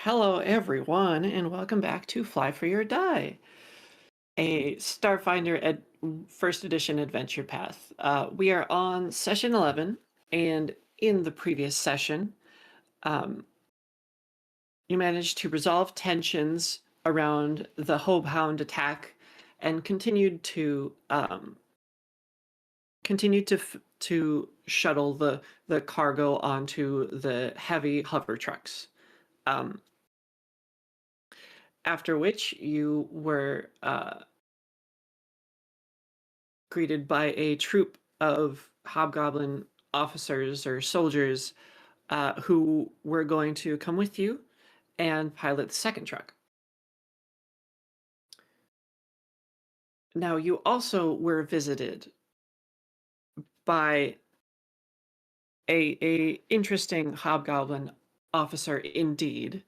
Hello, everyone, and welcome back to Fly for Your Die, a Starfinder first edition adventure path. We are on session 11, and in the previous session, you managed to resolve tensions around the Hobehound attack and continued to shuttle the cargo onto the heavy hover trucks. After which you were greeted by a troop of hobgoblin officers or soldiers who were going to come with you and pilot the second truck. Now, you also were visited by a interesting hobgoblin officer indeed,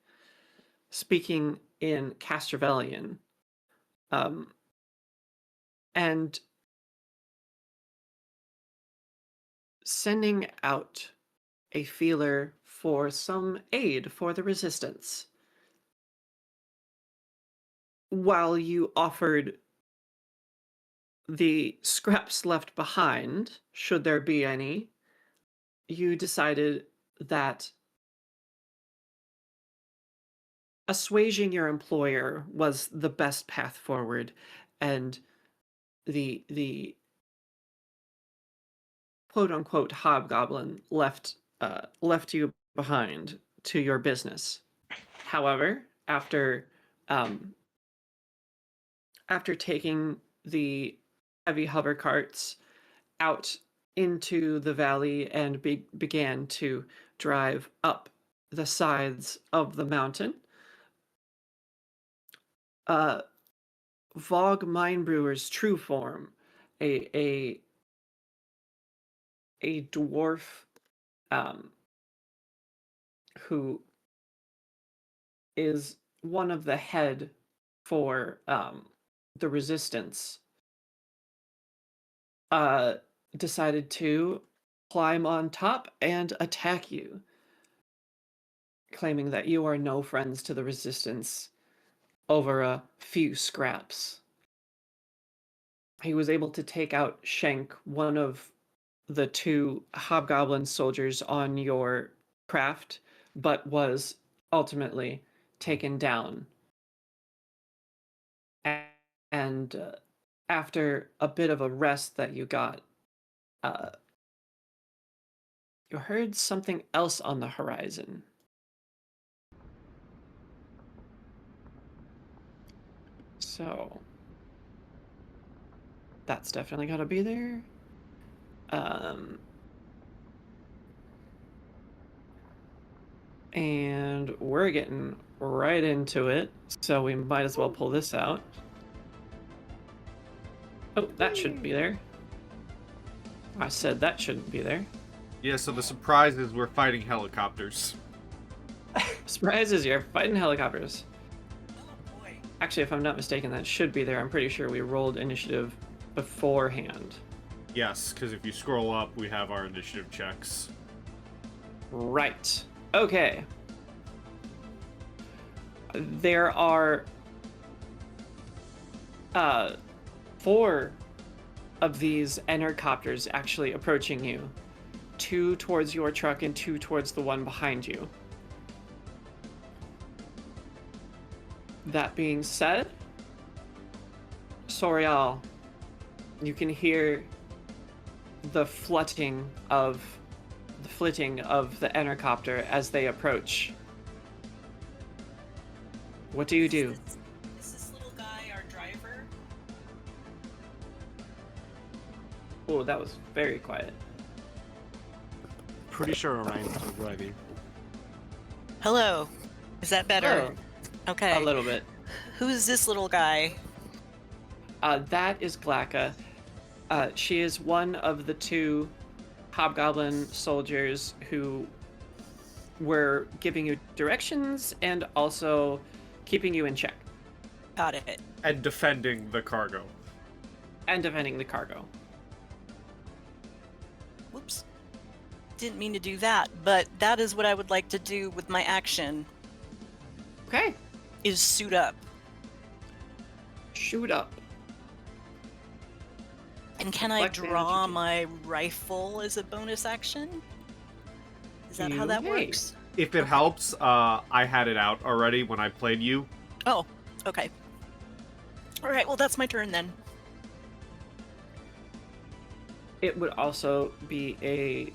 speaking in Castrovellian, and sending out a feeler for some aid for the resistance. While you offered the scraps left behind, should there be any, you decided that assuaging your employer was the best path forward, and the quote-unquote hobgoblin left you behind to your business. However, after taking the heavy hover carts out into the valley and began to drive up the sides of the mountain, Vogue Mindbrewer's true form, a dwarf who is one of the head for the resistance, decided to climb on top and attack you, claiming that you are no friends to the resistance over a few scraps. He was able to take out Shank, one of the two hobgoblin soldiers on your craft, but was ultimately taken down. And after a bit of a rest that you got, you heard something else on the horizon. So that's definitely got to be there. And we're getting right into it, so we might as well pull this out. Oh, that shouldn't be there. I said that shouldn't be there. Yeah, so the surprise is we're fighting helicopters. Surprise is you're fighting helicopters. Oh boy. Actually, if I'm not mistaken, that should be there. I'm pretty sure we rolled initiative beforehand. Yes, because if you scroll up, we have our initiative checks. Right. Okay. There are 4 of these entercopters actually approaching you. 2 towards your truck and 2 towards the one behind you. That being said, Soriall, you can hear the flitting of the entercopter as they approach. What do you do? Is this little guy our driver? Oh, that was very quiet. Pretty sure Orion's driving. Hello. Is that better? Oh, Okay. a little bit. Who's this little guy? That is Glacka. She is one of the 2 hobgoblin soldiers who were giving you directions and also keeping you in check. Got it. And defending the cargo. And defending the cargo. Whoops. Didn't mean to do that, but that is what I would like to do with my action. Okay. is suit up. Shoot up. And can I Reflect damage draw you take. my rifle as a bonus action? Is that how You that may. works? If it Okay. helps, I had it out already when I played you. Oh, okay. Alright, well that's my turn then. It would also be a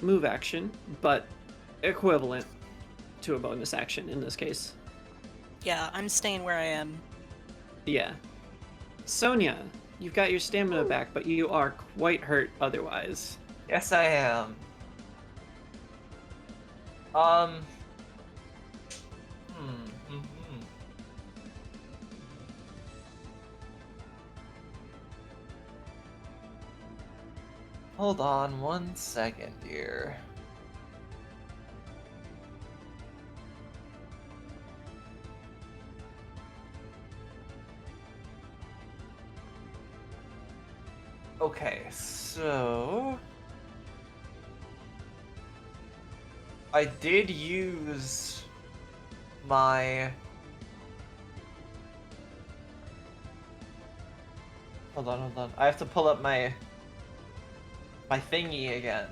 move action, but equivalent to a bonus action in this case. Yeah, I'm staying where I am. Yeah. Sonja, you've got your stamina back, but you are quite hurt otherwise. Yes, I am. Hmm. Hold on 1 second here. Okay, so I did use my... Hold on. I have to pull up my thingy again.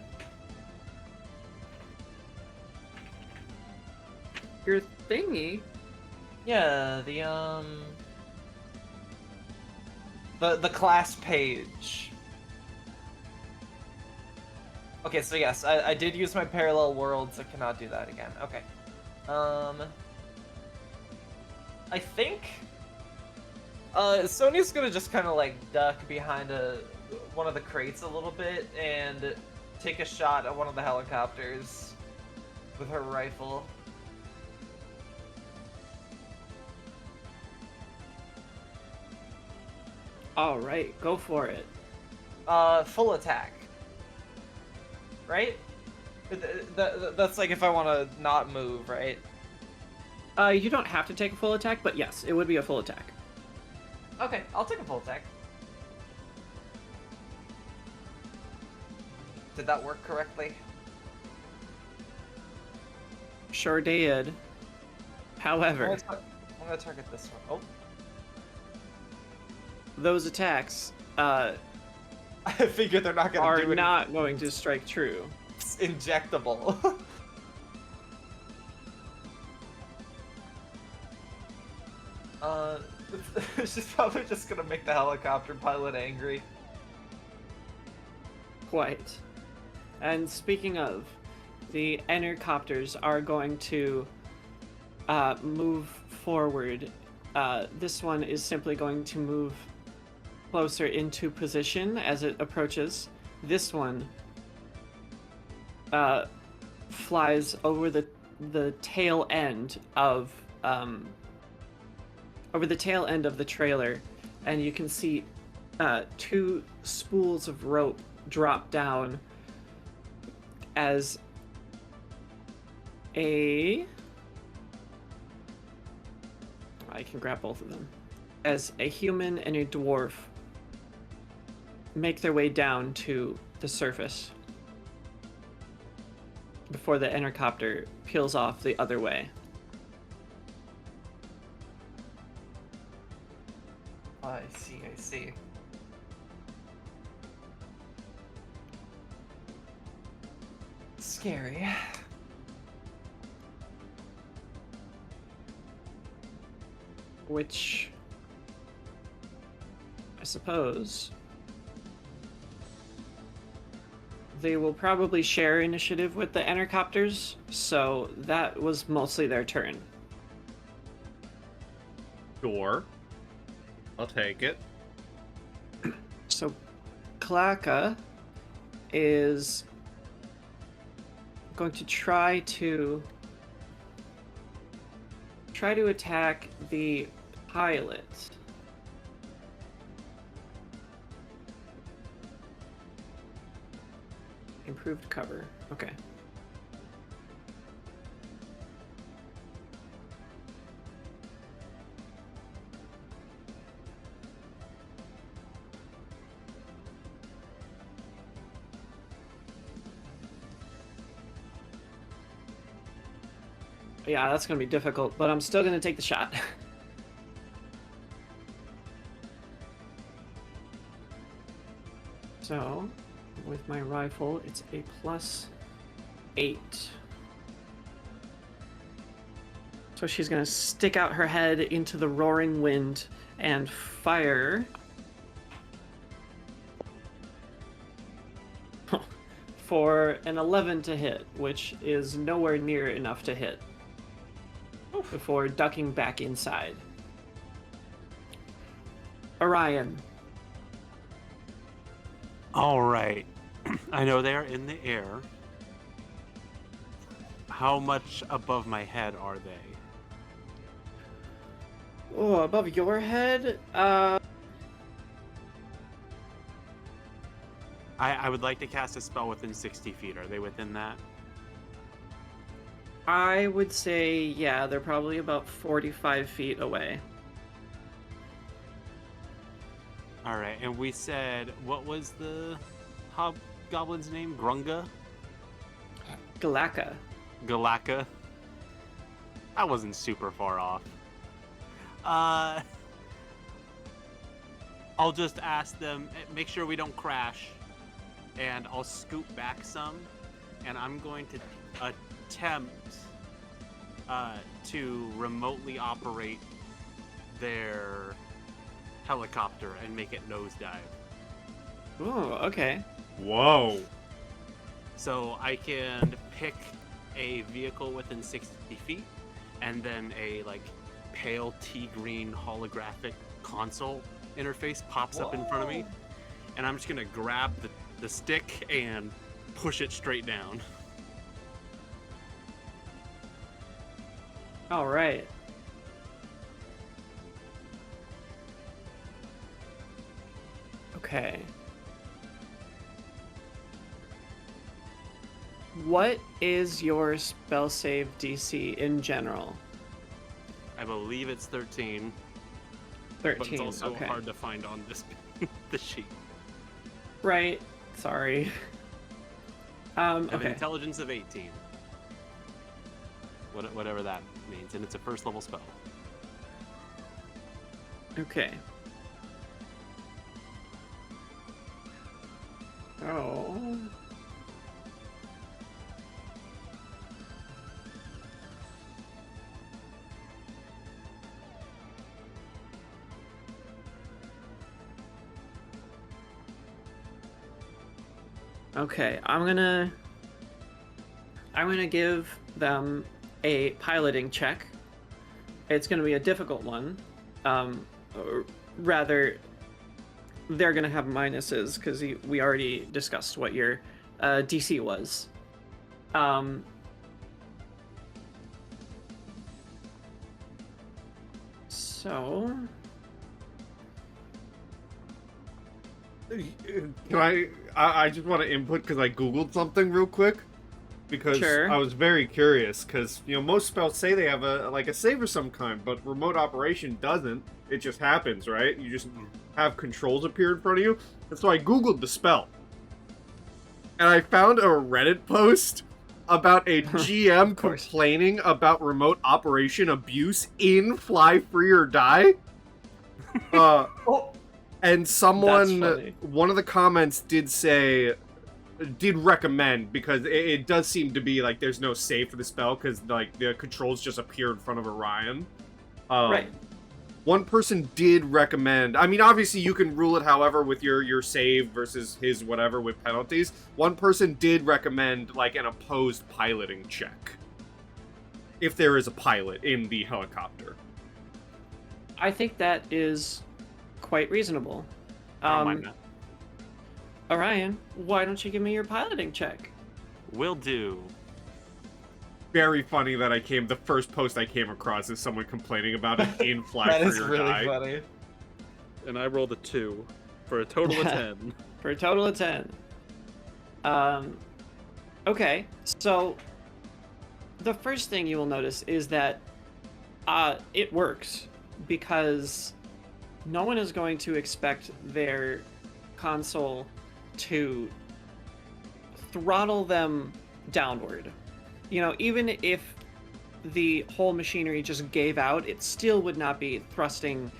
Your thingy? Yeah, the class page. Okay, so yes, I did use my parallel worlds. I cannot do that again. Okay. I think Sonya's gonna just kind of like duck behind one of the crates a little bit and take a shot at one of the helicopters with her rifle. All right, go for it. Full attack. Right? That's like if I want to not move, right? You don't have to take a full attack, but yes, it would be a full attack. Okay, I'll take a full attack. Did that work correctly? Sure did. However, I'm gonna target this one. those attacks I figure they're not gonna are do anything. not going to strike true. It's injectable. She's probably just gonna make the helicopter pilot angry. Quite. And speaking of, the entercopters are going to move forward. This one is simply going to move closer into position as it approaches. This one flies over the tail end of the trailer, and you can see two spools of rope drop down as I can grab both of them. As a human and a dwarf make their way down to the surface before the entercopter peels off the other way. I see. Scary. Which, I suppose, they will probably share initiative with the entercopters, so that was mostly their turn. Sure. I'll take it. So, Klaka is going to try to attack the pilot. Improved cover. Okay. Yeah, that's gonna be difficult, but I'm still gonna take the shot. So, with my rifle, it's a +8. So she's gonna stick out her head into the roaring wind and fire for an 11 to hit, which is nowhere near enough to hit, before ducking back inside. Orion. All right. I know they are in the air. How much above my head are they? Oh, above your head? I would like to cast a spell within 60 feet. Are they within that? I would say, yeah, they're probably about 45 feet away. All right, and we said, what was the hobgoblin's name? Grunga? Galaka. Galaka? I wasn't super far off. I'll just ask them, make sure we don't crash, and I'll scoot back some, and I'm going to attempt to remotely operate their helicopter and make it nosedive. Oh, okay. Whoa. So I can pick a vehicle within 60 feet, and then a pale tea green holographic console interface pops up in front of me, and I'm just gonna grab the stick and push it straight down. All right. Okay. What is your spell save DC in general? I believe it's 13, 13. but it's also okay. hard to find on this the sheet. Right. Sorry. I have an Okay. intelligence of 18. Whatever that means, and it's a first level spell. Okay. Oh. Okay, I'm gonna give them a piloting check. It's gonna be a difficult one. Or rather, they're gonna have minuses because we already discussed what your DC was. So Can I just want to input because I googled something real quick because Sure. I was very curious because most spells say they have a save of some kind, but remote operation doesn't. It just happens, right? You just have controls appear in front of you, and so I googled the spell, and I found a Reddit post about a GM course. complaining about remote operation abuse in Fly Free or Die. Oh, And someone, That's funny. one of the comments did recommend, because it does seem to be like there's no save for the spell because the controls just appear in front of Orion. right. One person did recommend, I mean, obviously you can rule it however with your save versus his whatever with penalties. One person did recommend an opposed piloting check. If there is a pilot in the helicopter. I think that is quite reasonable. I don't mind that. Orion, why don't you give me your piloting check? Will do. Very funny that the first post I came across is someone complaining about it in Fly that Free is or really Die. funny. And I rolled a 2 for a total of 10. For a total of 10. Okay, so the first thing you will notice is that it works because no one is going to expect their console to throttle them downward. Even if the whole machinery just gave out, it still would not be thrusting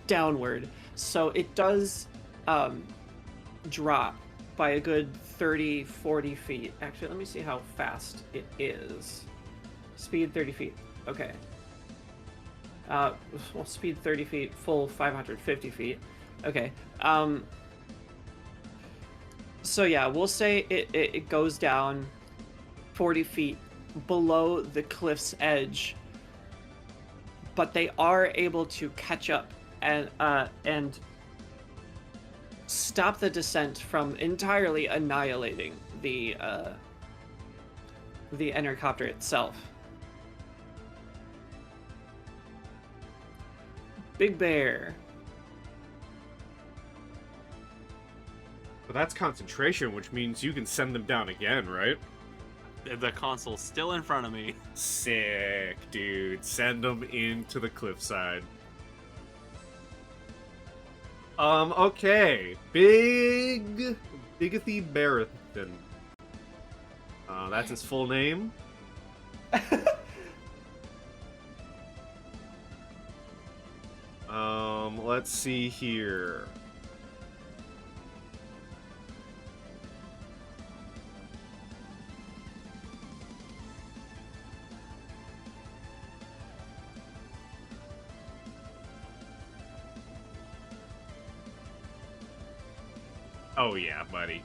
downward. So it does drop by a good 30, 40 feet. Actually, let me see how fast it is. Speed 30 feet. Okay. Well, speed 30 feet, full 550 feet. Okay. So yeah, we'll say it goes down 40 feet below the cliff's edge, but they are able to catch up and stop the descent from entirely annihilating the entercopter itself. Big Bear. But that's concentration, which means you can send them down again, right? The console's still in front of me. Sick, dude. Send them into the cliffside. Okay. Bigathy Barathon. That's his full name. Let's see here. Oh yeah, buddy.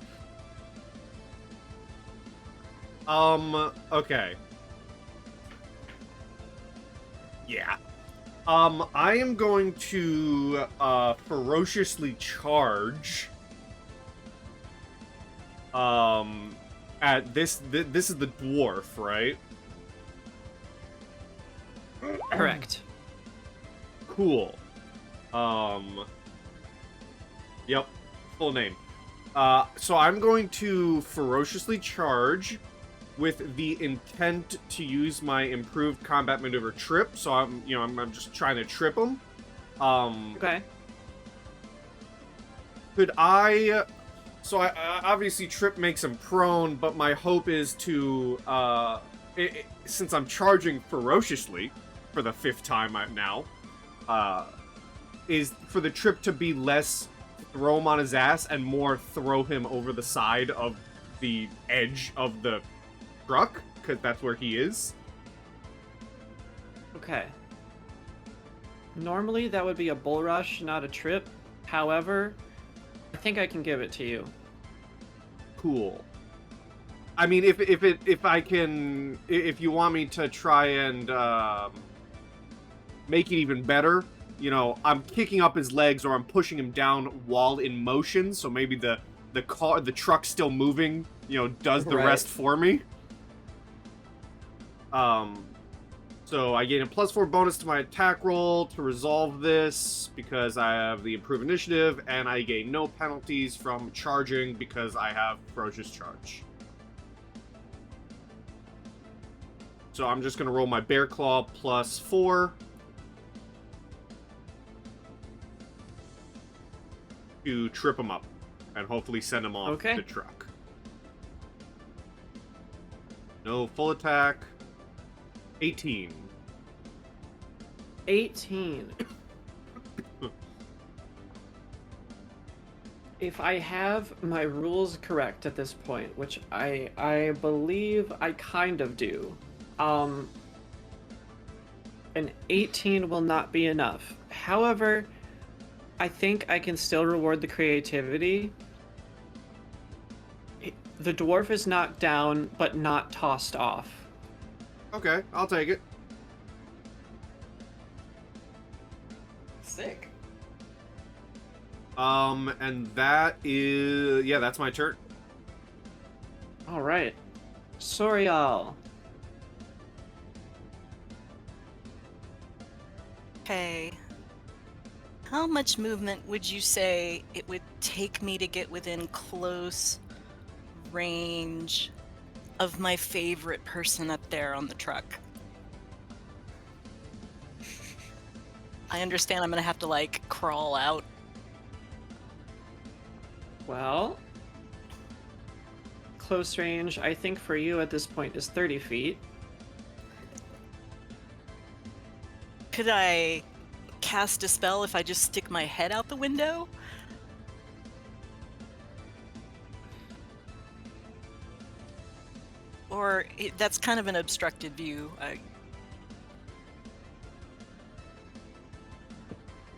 Okay. Yeah. I am going to, ferociously charge, at this is the dwarf, right? Correct. Cool. Yep. Full name. So I'm going to ferociously charge with the intent to use my improved combat maneuver trip. So I'm just trying to trip him. Okay. Could I? So I obviously trip makes him prone, but my hope is to, since I'm charging ferociously for the 5th time now, is for the trip to be less throw him on his ass and more throw him over the side of the edge of the truck, because that's where he is. Okay. Normally that would be a bull rush, not a trip. However, I think I can give it to you. Cool. I mean, if you want me to try and make it even better, I'm kicking up his legs or I'm pushing him down while in motion, so maybe the truck's still moving, does the rest for me. So I gain a +4 bonus to my attack roll to resolve this because I have the improved initiative, and I gain no penalties from charging because I have ferocious charge. So I'm just gonna roll my bear claw +4 to trip him up and hopefully send him off the truck. No full attack. 18. 18. If I have my rules correct at this point, which I believe I kind of do, an 18 will not be enough. However, I think I can still reward the creativity. The dwarf is knocked down, but not tossed off. Okay, I'll take it. Sick. And that is... Yeah, that's my turn. Alright. Soriall. Okay. How much movement would you say it would take me to get within close range of my favorite person up there on the truck? I understand I'm gonna have to, crawl out. Well, close range, I think for you at this point is 30 feet. Could I cast a spell if I just stick my head out the window? Or that's kind of an obstructed view.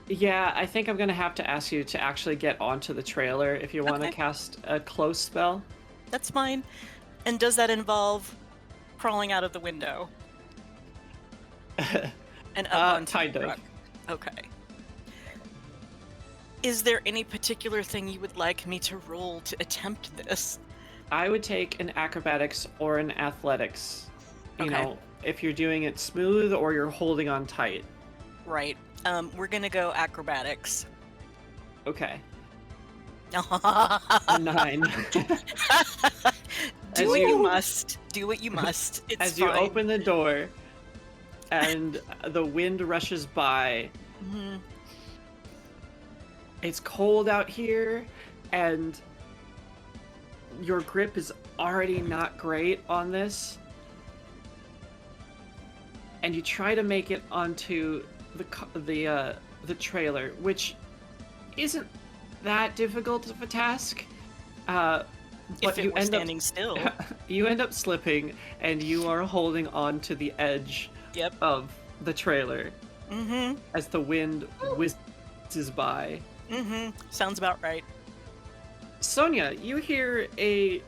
Yeah, I think I'm gonna have to ask you to actually get onto the trailer if you want to Okay. cast a close spell. That's fine. And does that involve crawling out of the window and up onto kind the of. truck? Okay. Is there any particular thing you would like me to roll to attempt this? I would take an acrobatics or an athletics. You Okay. know, if you're doing it smooth or you're holding on tight. Right. We're gonna go acrobatics. Okay. Do A 9. As what you you- must. Do what you must. It's As you fine. open the door and the wind rushes by, Mhm. it's cold out here and your grip is already not great on this. And you try to make it onto the trailer, which isn't that difficult of a task. But If it you were end standing still. you end up slipping, and you are holding on to the edge Yep. of the trailer Mm-hmm. as the wind whizzes by. Mm-hmm. Sounds about right. Sonja, you hear a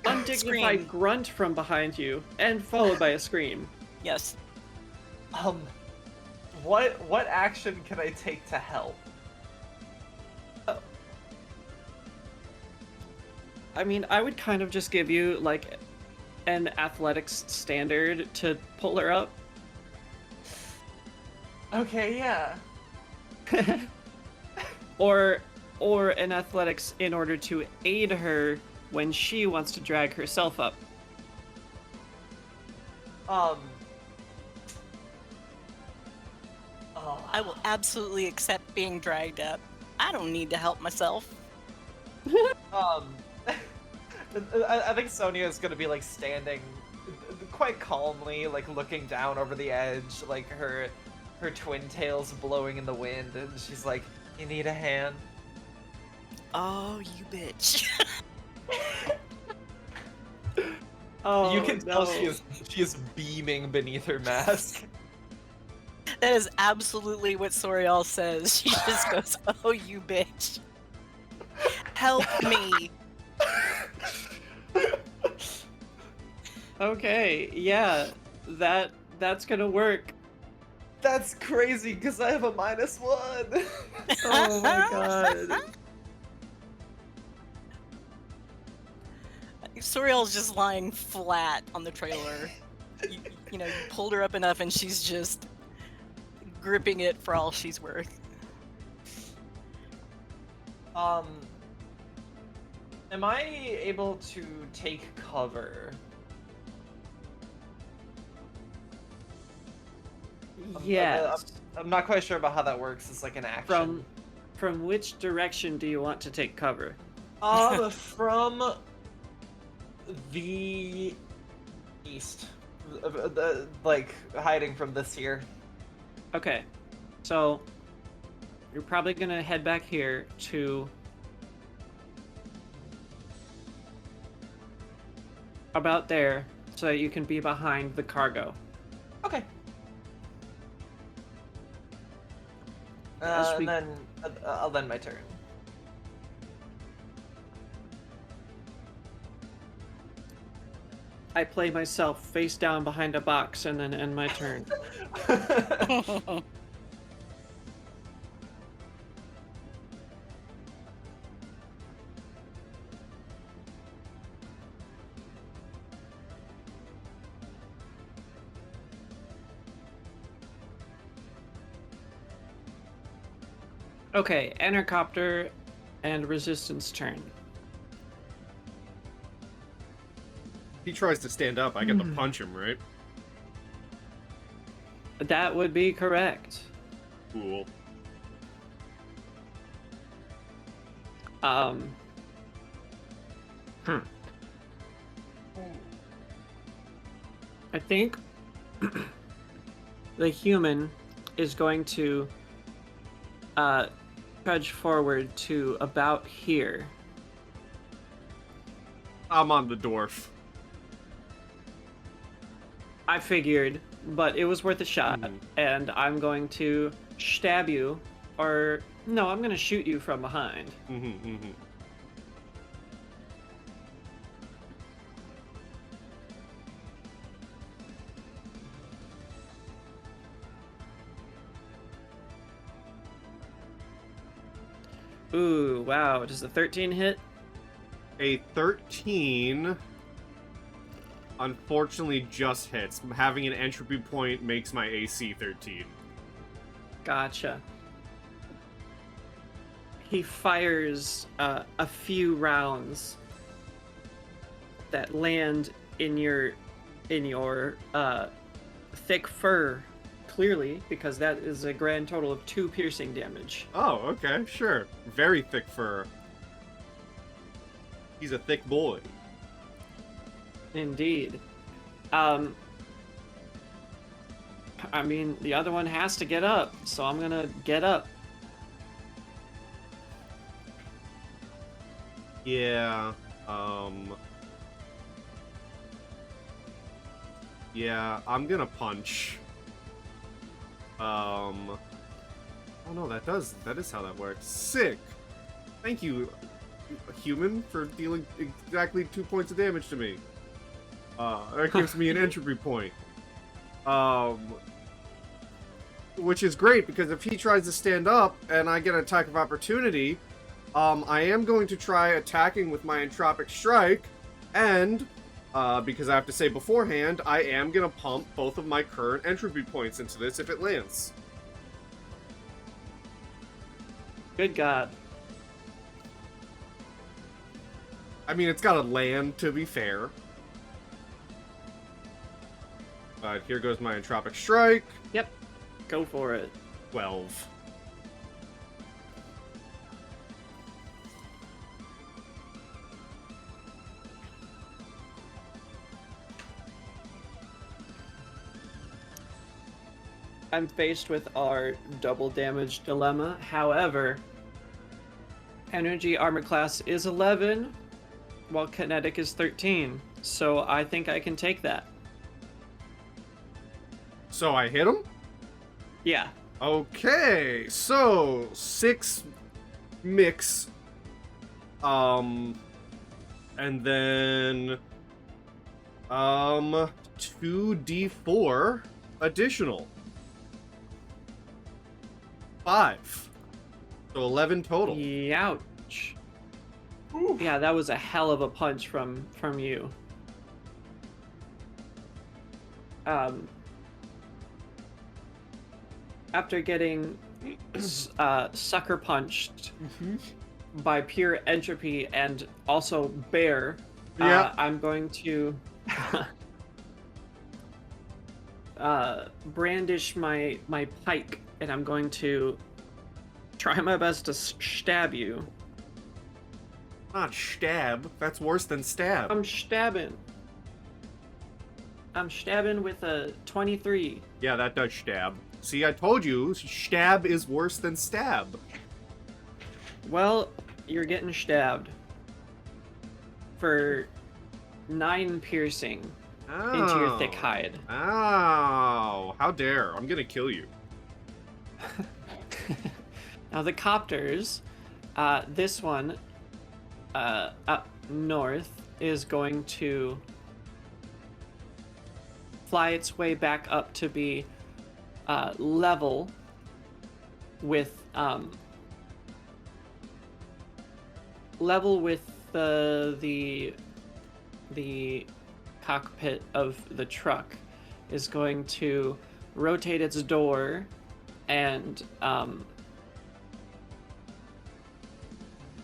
undignified Scream. grunt from behind you, and followed by a scream. Yes. What action can I take to help? I mean, I would kind of just give you, like, an athletics standard to pull her up. Okay, yeah. or an athletics in order to aid her when she wants to drag herself up. Oh, I will absolutely accept being dragged up. I don't need to help myself. I think Sonia is gonna be like standing quite calmly, like looking down over the edge, like her twin tails blowing in the wind, and she's like, "You need a hand?" Oh, you bitch. Oh, You can tell no. she is beaming beneath her mask. That is absolutely what Soriall says. She just goes, "Oh, you bitch. Help me." Okay, yeah, that's gonna work. That's crazy because I have a -1. Oh my god. Sorial's just lying flat on the trailer. You know, you pulled her up enough and she's just gripping it for all she's worth. Am I able to take cover? Yes. I'm not quite sure about how that works. It's like an action. From which direction do you want to take cover? From the east, like hiding from this here. Okay, so you're probably gonna head back here to about there so that you can be behind the cargo. Okay. As we- And then I'll end my turn. I play myself face down behind a box and then end my turn. Okay, Entercopter and Resistance turn. He tries to stand up, I get to punch him, right? That would be correct. Cool. I think the human is going to trudge forward to about here. I'm on the dwarf. I figured, but it was worth a shot, Mhm. and I'm going to stab you, or no, I'm going to shoot you from behind. Ooh, wow. Does the 13 hit? A 13 unfortunately just hits. Having an entropy point makes my AC 13. Gotcha. He fires a few rounds that land in your thick fur, clearly, because that is a grand total of 2 piercing damage. Oh, okay, sure. Very thick fur. He's a thick boy. Indeed. I mean, the other one has to get up, so I'm gonna get up. Yeah, yeah, I'm gonna punch. Oh no, that is how that works. Sick! Thank you, human, for dealing exactly 2 points of damage to me. That gives me an entropy point. Which is great, because if he tries to stand up and I get an attack of opportunity, I am going to try attacking with my Entropic Strike, and, because I have to say beforehand, I am going to pump both of my current entropy points into this if it lands. Good God. I mean, it's got to land, to be fair. But here goes my Entropic Strike. Yep. Go for it. 12. I'm faced with our double damage dilemma. However, energy armor class is 11, while kinetic is 13. So I think I can take that. So I hit him? Yeah. Okay, so 6 mix, and then 2d4 additional. 5. So 11 total. Ouch. Yeah, that was a hell of a punch from you. After getting sucker punched by pure entropy and also bear, Yeah. I'm going to brandish my pike, and I'm going to try my best to stab you. Not stab. That's worse than stab. I'm stabbing with a 23. Yeah, that does stab. See, I told you, stab is worse than stab. Well, you're getting stabbed for 9 piercing into your thick hide. Ow! How dare! I'm gonna kill you. Now the copters, this one up north is going to fly its way back up to be level with the cockpit of the truck. Is going to rotate its door, and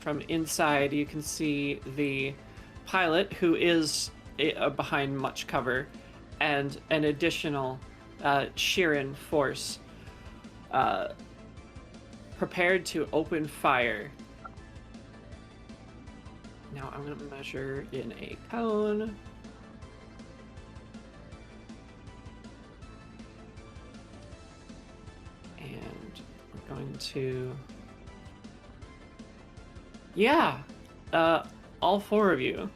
from inside you can see the pilot, who is behind much cover, and an additional Sheeran force prepared to open fire. Now I'm going to measure in a cone. going to... Yeah! All four of you.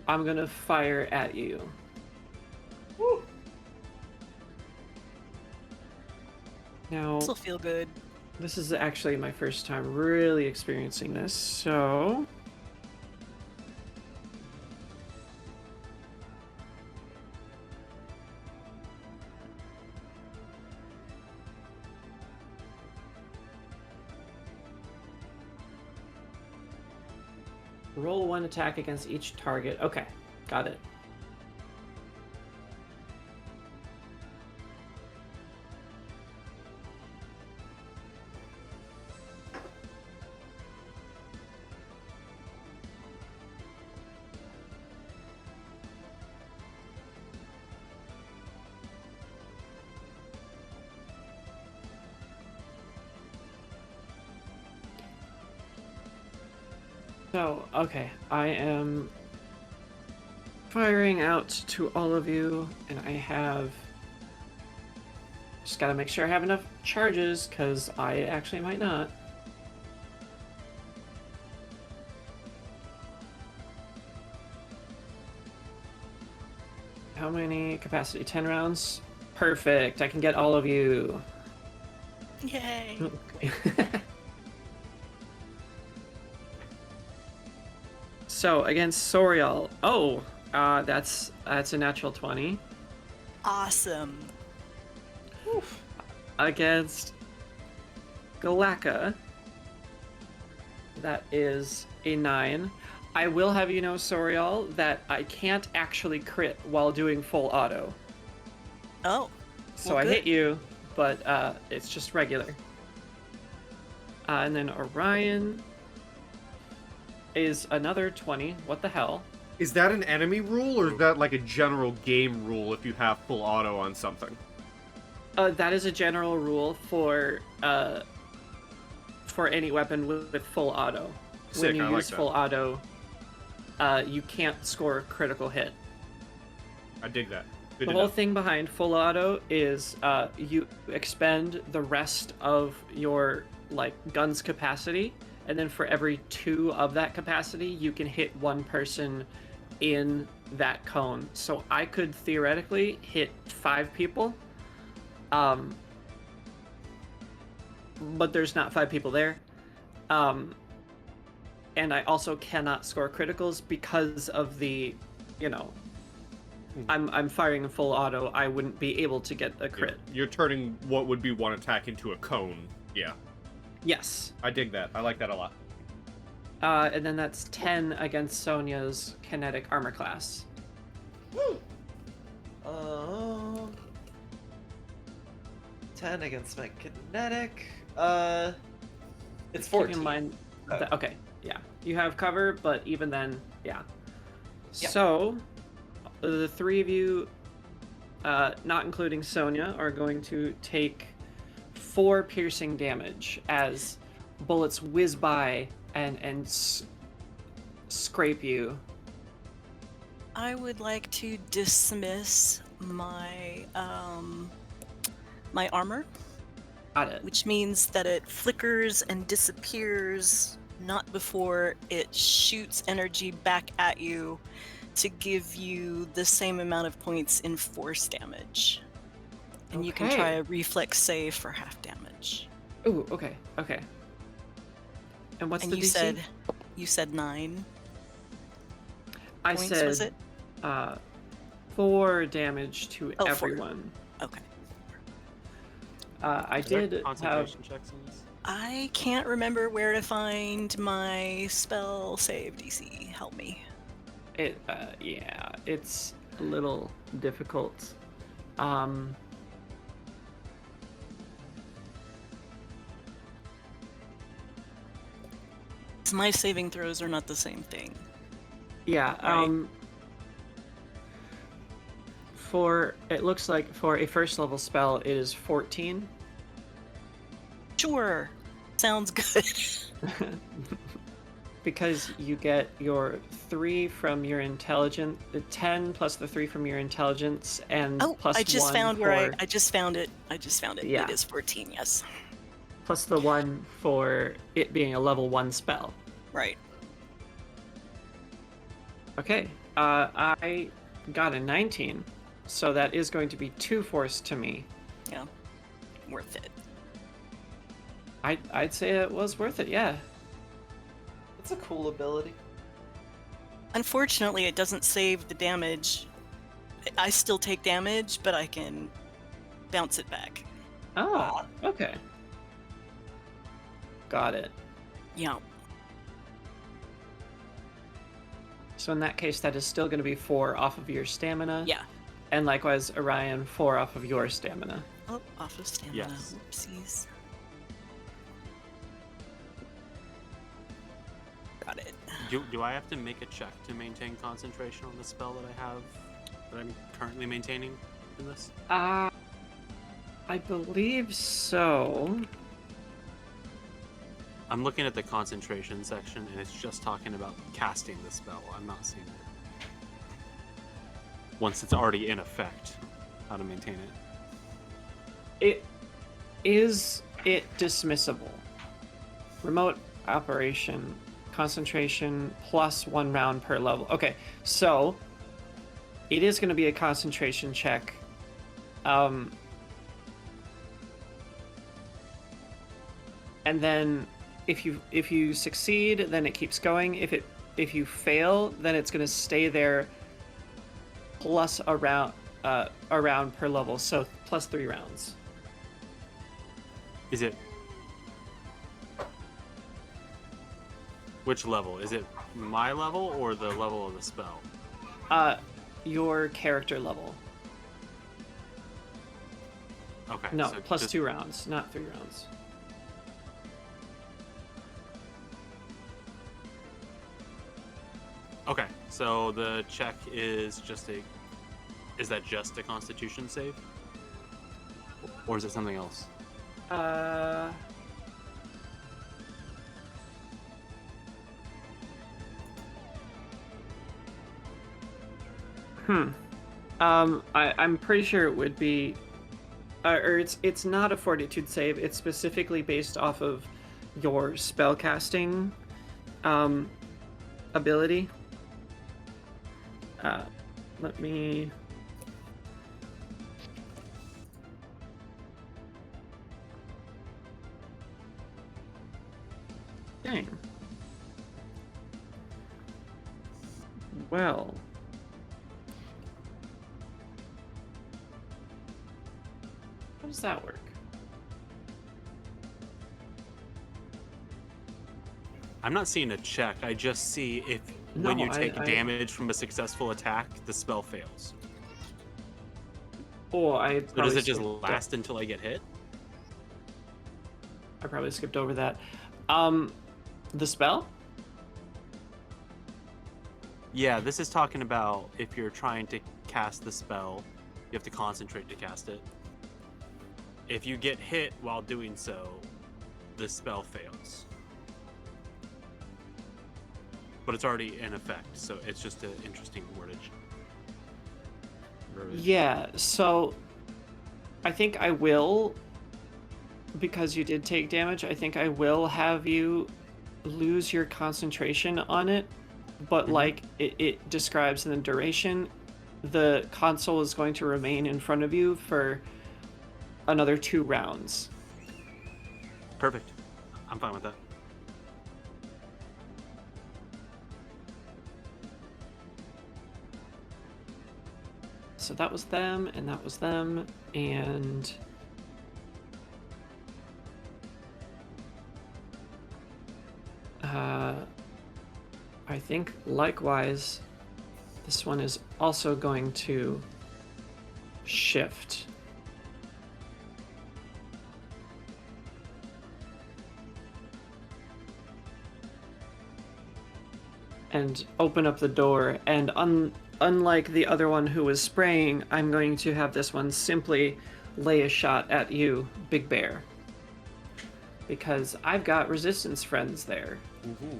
I'm gonna fire at you. Woo. Now, This'll feel good. this is actually my first time really experiencing this, so... Roll one attack against each target. Okay, got it. So, okay, I am firing out to all of you, and I have... Just gotta make sure I have enough charges, because I actually might not. How many capacity? 10 rounds? Perfect, I can get all of you. Yay! So, against Soriall. Oh, that's a natural 20. Awesome. Against Galaka. That is a 9. I will have you know, Soriall, that I can't actually crit while doing full auto. Oh. So well, I good. hit you, but it's just regular. And then Orion is another 20. What the hell? Is that an enemy rule, or is that like a general game rule if you have full auto on something? That is a general rule for any weapon with full auto. Sick, When you I like use that. full auto, you can't score a critical hit. I dig that. Good The to whole know. thing behind full auto is you expend the rest of your gun's capacity, and then for every 2 of that capacity, you can hit one person in that cone. So I could theoretically hit 5 people, but there's not 5 people there. And I also cannot score criticals because of the, I'm firing in full auto. I wouldn't be able to get a crit. You're turning what would be one attack into a cone. Yeah. Yes. I dig that. I like that a lot. And then that's 10 against Sonja's kinetic armor class. Woo. 10 against my kinetic. It's 14. Keep in mind Oh. that, okay, yeah. You have cover, but even then, yeah. Yeah. So, the 3 of you, not including Sonja, are going to take 4 piercing damage as bullets whiz by and scrape you. I would like to dismiss my my armor, Got it. which means that it flickers and disappears not before it shoots energy back at you to give you the same amount of points in force damage. And you can Okay. try a reflex save for half damage. Ooh, okay, okay. And what's And the you DC? said 9 I points, said was it? 4 damage to Oh, 4. everyone. Okay. I Is there did have... concentration checks in this? I can't remember where to find my spell save DC. Help me. It, yeah, it's a little difficult. My saving throws are not the same thing. Yeah, Right. it looks like for a first level spell, it is 14. Sure. Sounds good. Because you get your 3 from your intelligence, the 10 plus the 3 from your intelligence, and Oh, plus I just 1 found for... where I just found it. I just found it. Yeah. It is 14, yes. plus the 1 for it being a level 1 spell. Right. Okay, I got a 19, so that is going to be 2 force to me. Yeah. Worth it. I'd say it was worth it, yeah. It's a cool ability. Unfortunately, it doesn't save the damage. I still take damage, but I can bounce it back. Oh, okay. Got it. Yeah. So in that case, that is still going to be 4 off of your stamina. Yeah. And likewise, Orion, 4 off of your stamina. Oh, off of stamina. Yes. Oopsies. Got it. Do I have to make a check to maintain concentration on the spell that I have, that I'm currently maintaining in this? I believe so. I'm looking at the concentration section, and it's just talking about casting the spell. I'm not seeing it. Once it's already in effect, how to maintain it. Is it dismissible? Remote operation, concentration plus 1 round per level. Okay, so it is going to be a concentration check. And then if you succeed, then it keeps going. If you fail, then it's going to stay there plus a round per level, so plus 3 rounds. Is it... Which level? Is it my level or the level of the spell? Your character level. Okay. No, so plus just- 2 rounds, not 3 rounds. Okay, so the check is just a... Is that just a Constitution save? Or is it something else? I'm pretty sure it would be, or it's not a fortitude save. It's specifically based off of your spellcasting, ability. Let me. Dang. Well. How does that work? I'm not seeing a check. I just see if No, when you I- take I- damage from a successful attack, the spell fails. Oh, I So does probably it just skipped- last until I get hit? I probably skipped over that. The spell? Yeah, this is talking about if you're trying to cast the spell, you have to concentrate to cast it. If you get hit while doing so, the spell fails. But it's already in effect, so it's just an interesting wordage. Verbiage. Yeah, so I think I will, because you did take damage, I think I will have you lose your concentration on it, but like it describes in the duration, the console is going to remain in front of you for another 2 rounds. Perfect. I'm fine with that. So that was them, and that was them, and I think likewise, this one is also going to shift. And open up the door, and unlike the other one who was spraying, I'm going to have this one simply lay a shot at you, Big Bear. Because I've got resistance friends there. Mm-hmm.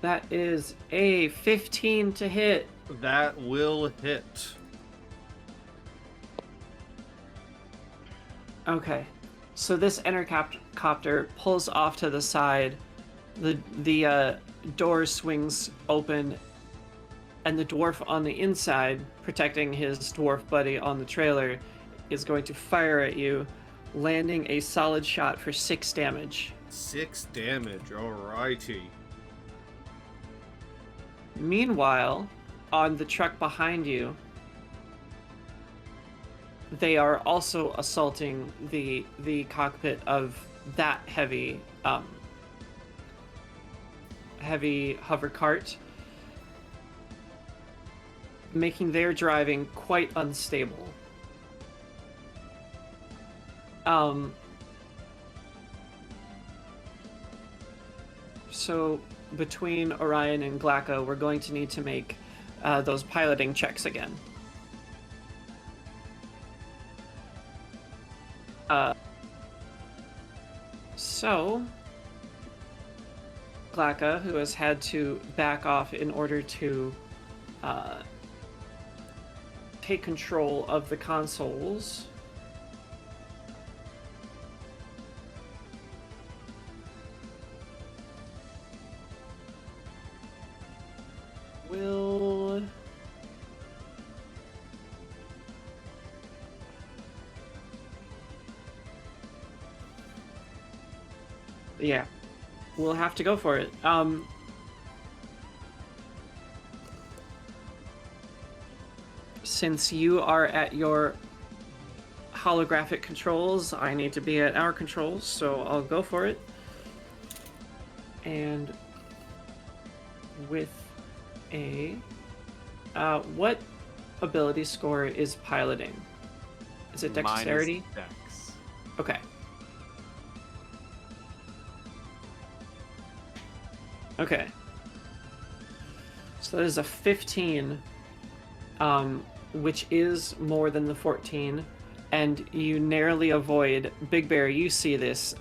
That is a 15 to hit. That will hit. Okay. So this intercopter pulls off to the side. The door swings open, and the dwarf on the inside, protecting his dwarf buddy on the trailer, is going to fire at you, landing a solid shot for 6 damage. 6 damage, alrighty. Meanwhile, on the truck behind you, they are also assaulting the cockpit of that heavy hover cart, making their driving quite unstable. So between Orion and Glacko, we're going to need to make those piloting checks again. So Glacka, who has had to back off in order to take control of the consoles, will yeah, we'll have to go for it. Since you are at your holographic controls, I need to be at our controls, so I'll go for it. And with a what ability score is piloting? Is it dexterity? Minus dex. Okay. Okay. So that is a 15, which is more than the 14, and you narrowly avoid. Big Bear, you see this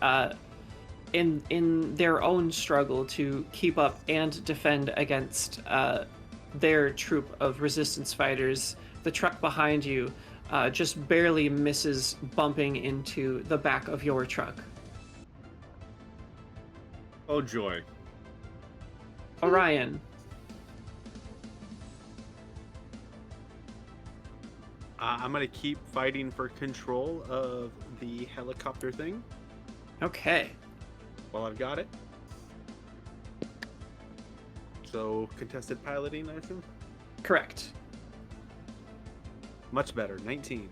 in their own struggle to keep up and defend against their troop of resistance fighters. The truck behind you just barely misses bumping into the back of your truck. Oh joy. Orion. I'm gonna keep fighting for control of the helicopter thing Okay. while I've got it. So, contested piloting, I assume? Correct. Much better, 19.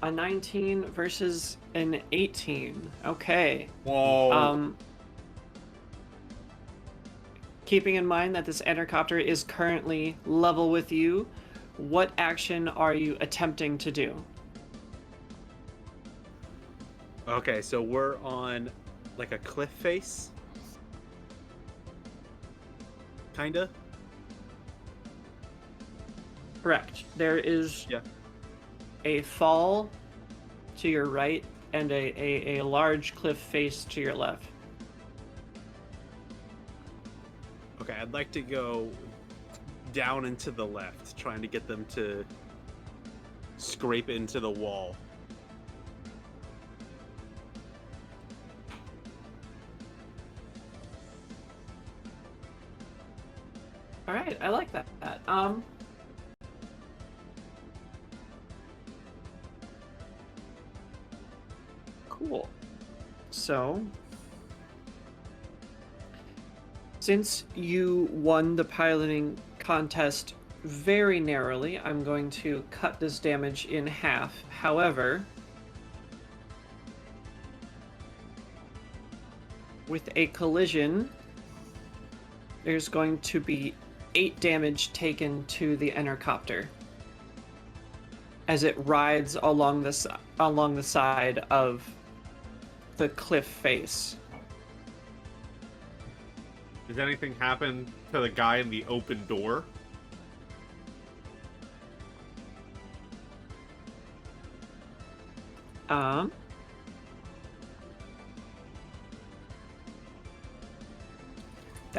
A 19 versus an 18. Okay. Whoa. Keeping in mind that this entercopter is currently level with you, what action are you attempting to do? Okay, so we're on like a cliff face. Kinda? Correct. There is Yeah. a fall to your right and a large cliff face to your left. Okay, I'd like to go down and to the left, trying to get them to scrape into the wall. All right, I like that. Cool. So, since you won the piloting contest very narrowly, I'm going to cut this damage in half. However, with a collision, there's going to be 8 damage taken to the entercopter as it rides along the side of the cliff face. Does anything happen to the guy in the open door?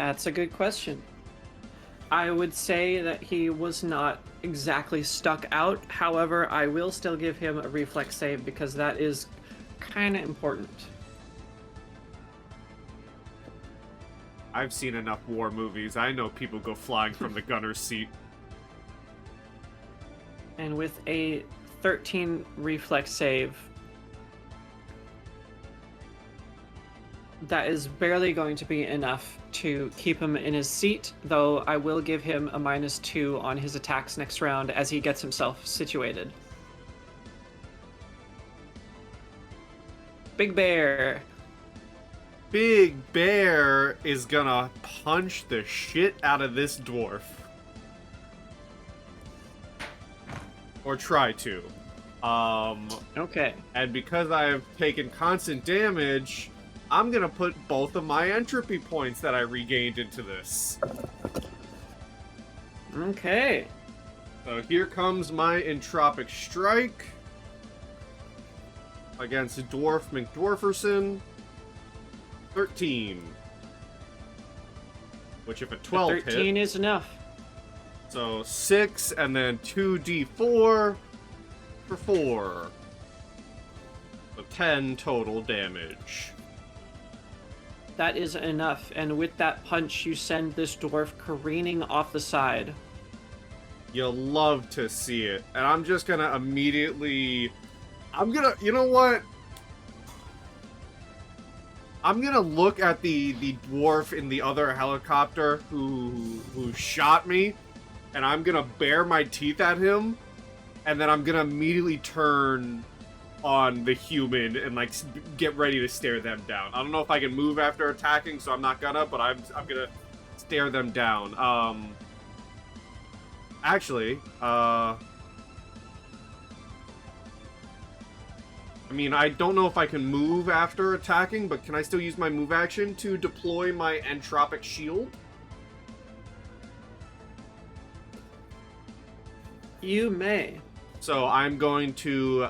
That's a good question. I would say that he was not exactly stuck out. However, I will still give him a reflex save because that is kind of important. I've seen enough war movies. I know people go flying from the gunner's seat. And with a 13 reflex save, that is barely going to be enough to keep him in his seat, though I will give him a -2 on his attacks next round as he gets himself situated. Big Bear. Big Bear is gonna punch the shit out of this dwarf. Or try to. Okay. And because I have taken constant damage, I'm gonna put both of my entropy points that I regained into this. Okay. So here comes my entropic strike against Dwarf McDwarferson. 13. Which if a 12 13 hit, is enough. so 6 and then 2d4 for 4. So 10 total damage. That is enough, and with that punch, you send this dwarf careening off the side. You'll love to see it. And I'm just gonna immediately... you know what? I'm gonna look at the dwarf in the other helicopter who shot me, and I'm gonna bare my teeth at him, and then I'm gonna immediately turn on the human and like get ready to stare them down. I don't know if I can move after attacking, so I'm not gonna, but I'm gonna stare them down. Actually, I mean, I don't know if I can move after attacking, but can I still use my move action to deploy my entropic shield? You may. So I'm going to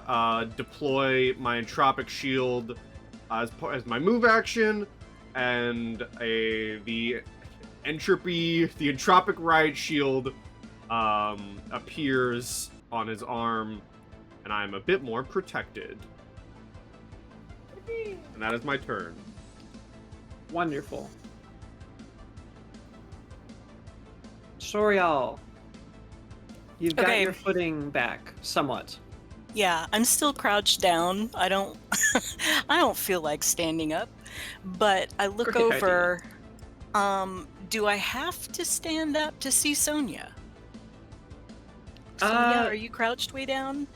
deploy my entropic shield as my move action, and the entropic ride shield appears on his arm, and I'm a bit more protected. And that is my turn. Wonderful. Soriall. You've got Okay. your footing back, somewhat. Yeah, I'm still crouched down. I don't I don't feel like standing up. But I look Crooked over. Do I have to stand up to see Sonja? Sonja, are you crouched way down?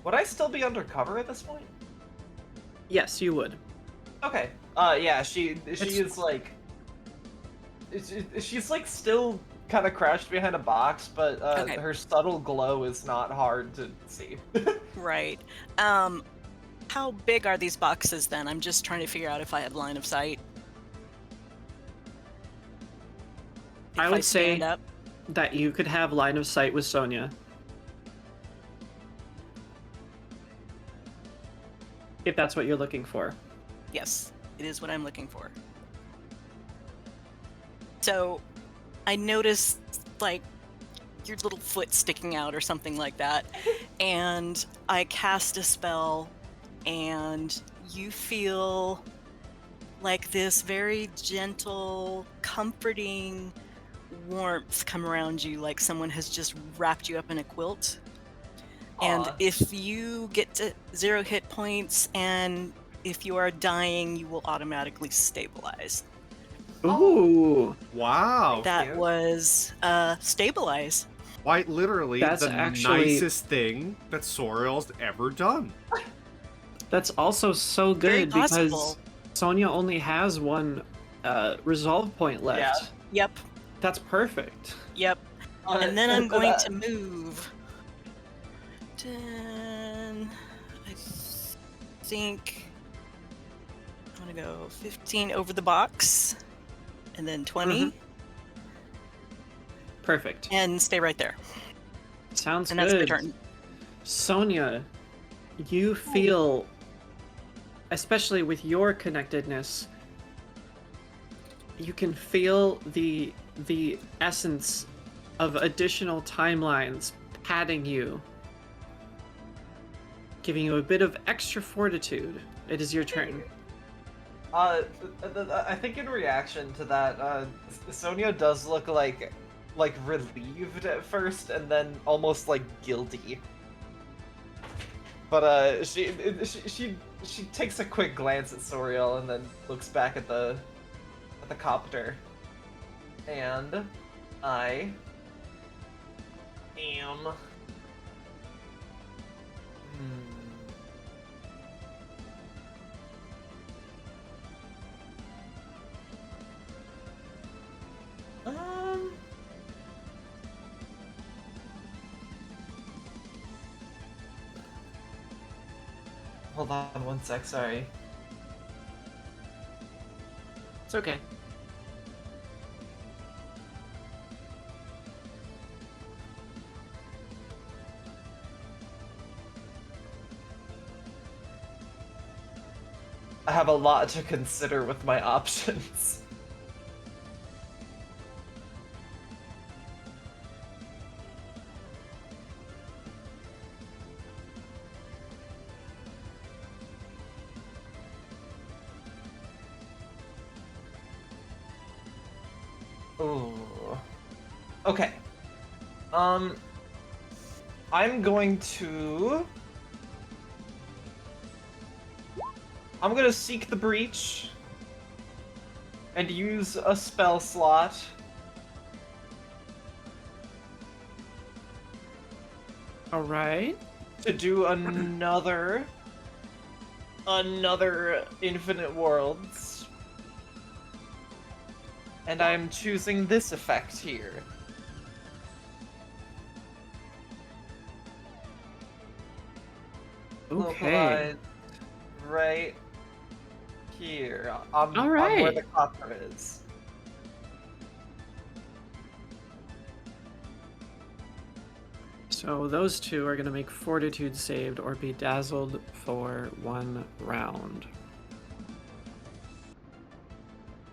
Would I still be undercover at this point? Yes, you would. Okay. Yeah, she is like... She's like still kind of crouched behind a box, but Okay. her subtle glow is not hard to see. Right. How big are these boxes then? I'm just trying to figure out if I have line of sight. If I would say stand up. that you could have line of sight with Sonja. If that's what you're looking for. Yes, it is what I'm looking for. So, I noticed, like, your little foot sticking out or something like that, and I cast a spell, and you feel like this very gentle, comforting warmth come around you, like someone has just wrapped you up in a quilt. And Aw. if you get to 0 hit points, and if you are dying, you will automatically stabilize. Ooh. Wow. That cute. was stabilize. Quite literally That's the actually- nicest thing that Sorial's ever done. That's also so Very good because possible. Sonja only has one resolve point left. Yep, That's perfect. yep. And then I'm going to move. 10. I think I'm gonna go 15 over the box, and then 20, Mhm. Perfect. and stay right there. Sounds And good. that's my turn. Sonja, you feel especially with your connectedness, you can feel the essence of additional timelines padding you, giving you a bit of extra fortitude. It is your turn. I think in reaction to that, Sonia does look like relieved at first, and then almost like guilty. But she takes a quick glance at Soriall and then looks back at the copter. And I am. Hold on one sec, sorry. It's okay. I have a lot to consider with my options. Ooh. Okay. I'm going to seek the breach and use a spell slot. All right. To do another Infinite Worlds. And I'm choosing this effect here. Okay. Right here. On All right. where the copper is. So those two are going to make fortitude saved or be dazzled for 1 round.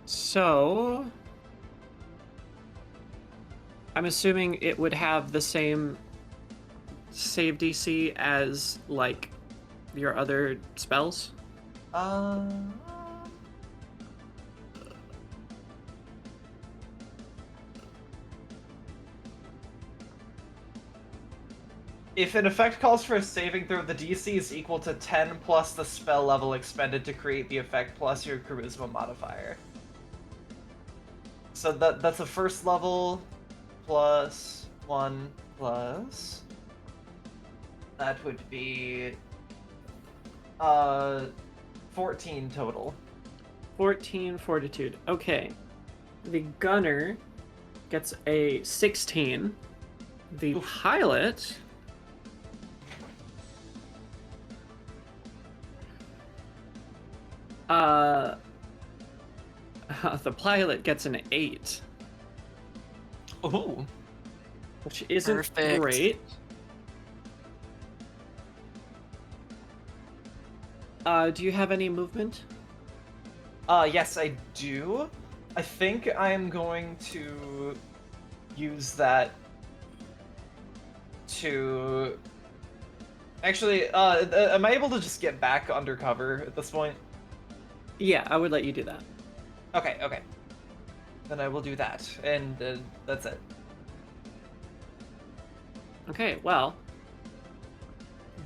So I'm assuming it would have the same save DC as like your other spells. If an effect calls for a saving throw, the DC is equal to 10 plus the spell level expended to create the effect plus your charisma modifier. So that's a first level plus 1 plus. That would be 14 total. 14 fortitude. Okay. The gunner gets a 16. The pilot the pilot gets an 8. Ooh. Which isn't Perfect. great. Do you have any movement? Yes, I do. I think I'm going to use that to... Actually, am I able to just get back undercover at this point? Yeah, I would let you do that. Okay, okay. Then I will do that, and that's it. Okay, well,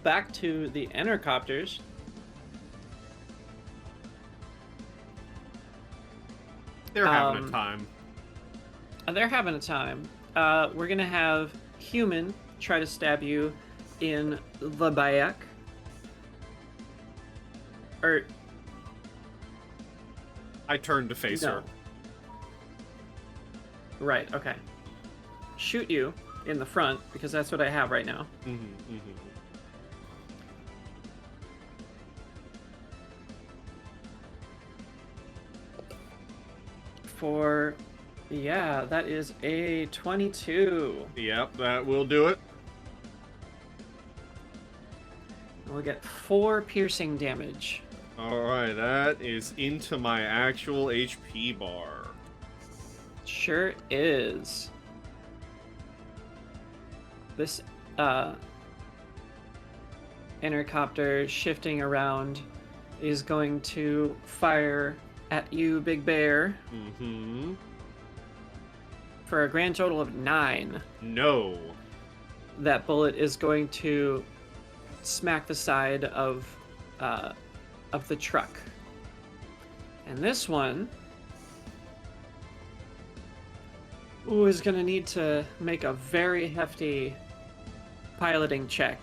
back to the entercopters. They're having a time. They're having a time. We're gonna have human try to stab you in the back. Or I turned to face no. her. Right, okay. Shoot you in the front, because that's what I have right now. For, yeah, that is a 22. Yep, that will do it. We'll get 4 piercing damage. Alright, that is into my actual HP bar. Sure is. This intercopter shifting around is going to fire at you, Big Bear, Mm-hmm. for a grand total of 9. No. That bullet is going to smack the side of the truck. And this one is going to need to make a very hefty piloting check.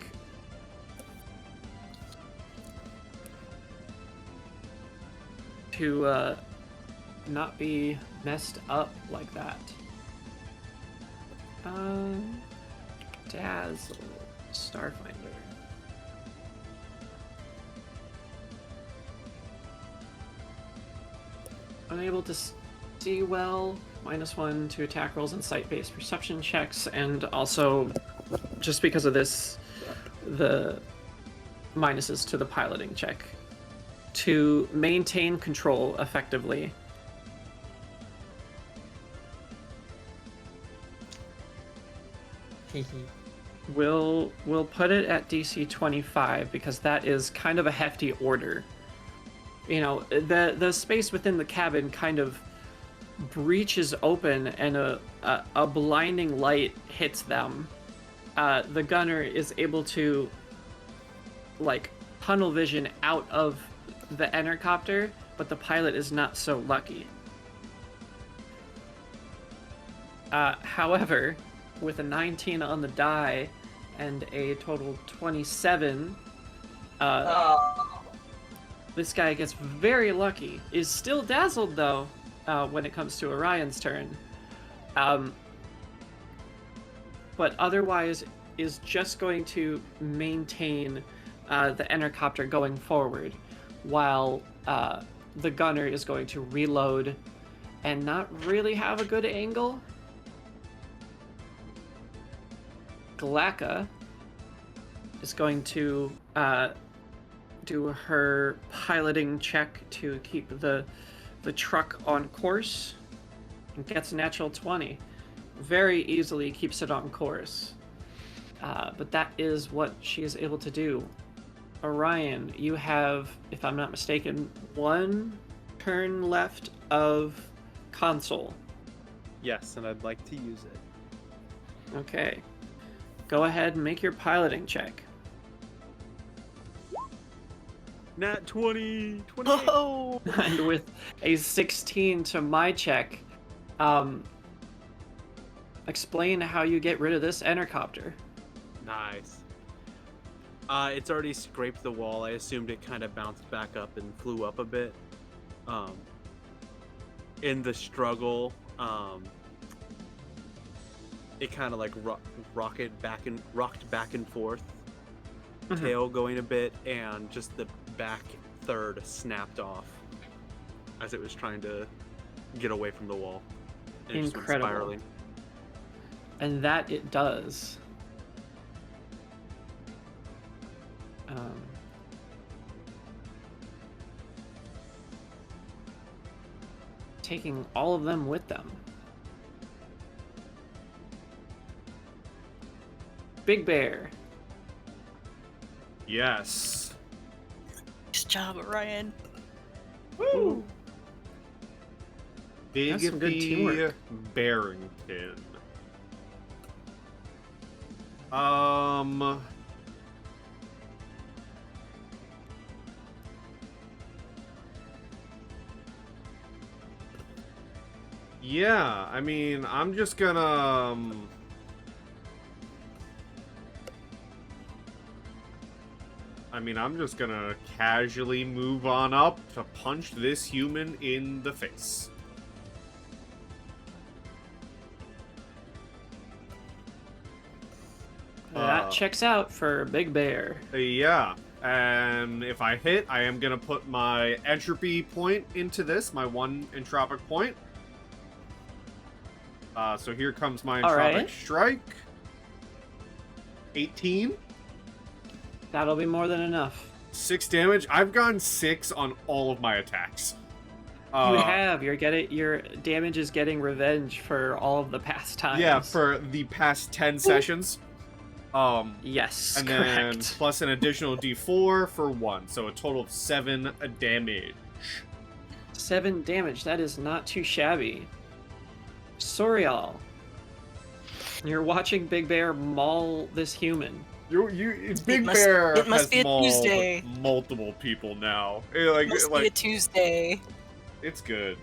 To not be messed up like that. Dazzle. Starfinder. Unable to see well. -1 to attack rolls and sight-based perception checks, and also, just because of this, the minuses to the piloting check. To maintain control effectively. We'll put it at DC 25 because that is kind of a hefty order. You know, the space within the cabin kind of breaches open and a blinding light hits them. The gunner is able to, like, tunnel vision out of the intercopter, but the pilot is not so lucky. However, with a 19 on the die and a total 27, this guy gets very lucky. Is still dazzled, though, when it comes to Orion's turn. But otherwise is just going to maintain the intercopter going forward, while the gunner is going to reload and not really have a good angle. Galaka is going to do her piloting check to keep the truck on course and gets a natural 20. Very easily keeps it on course. But that is what she is able to do. Orion, you have, if I'm not mistaken, 1 turn left of console. Yes, and I'd like to use it. Okay. Go ahead and make your piloting check. Nat 20! 28! Oh! And with a 16 to my check, explain how you get rid of this intercopter. Nice. It's already scraped the wall. I assumed it kind of bounced back up and flew up a bit. In the struggle, it kind of like rocked back and forth, tail going a bit, and just the back third snapped off as it was trying to get away from the wall. And it just went Incredible. spiraling. And that it does. Taking all of them with them. Big Bear. Yes. Nice job, Orion. Woo! Big That's some good teamwork. Barrington. Yeah, I mean, I'm just gonna... I'm just gonna casually move on up to punch this human in the face. That checks out for Big Bear. Yeah, and if I hit, I am gonna put my entropy point into this, my 1 entropic point. So here comes my entropic Alright. strike. 18. That'll be more than enough. 6 damage. I've gone 6 on all of my attacks. You have. Your damage is getting revenge for all of the past times. Yeah, for the past 10 sessions. Yes, and correct. then plus an additional d4 for 1, so a total of 7 damage. 7 damage. That is not too shabby. Soriall, you're watching Big Bear maul this human. Big Bear it must has be a mauled Tuesday. multiple people now. It must be a Tuesday. It's good.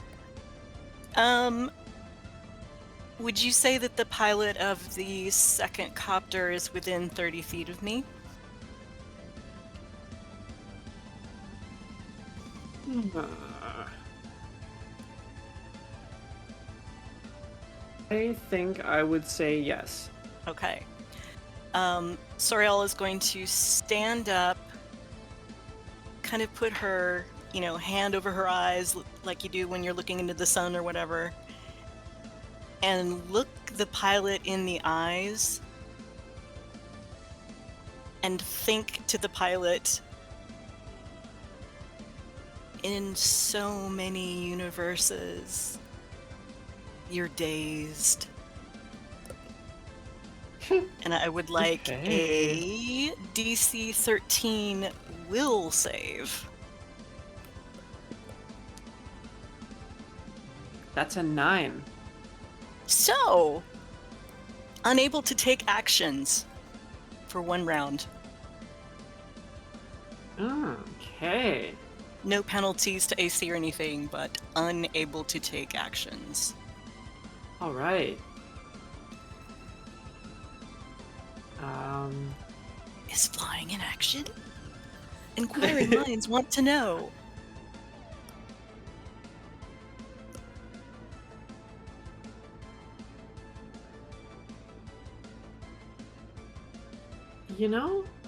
Would you say that the pilot of the second copter is within 30 feet of me? I think I would say yes. Okay. Soriall is going to stand up, kind of put her, hand over her eyes like you do when you're looking into the sun or whatever, and look the pilot in the eyes and think to the pilot, in so many universes, you're dazed. And I would like a DC 13 will save. That's a 9. So, unable to take actions for 1 round. Okay. No penalties to AC or anything, but unable to take actions. All right. Is flying in action? Inquiring minds want to know.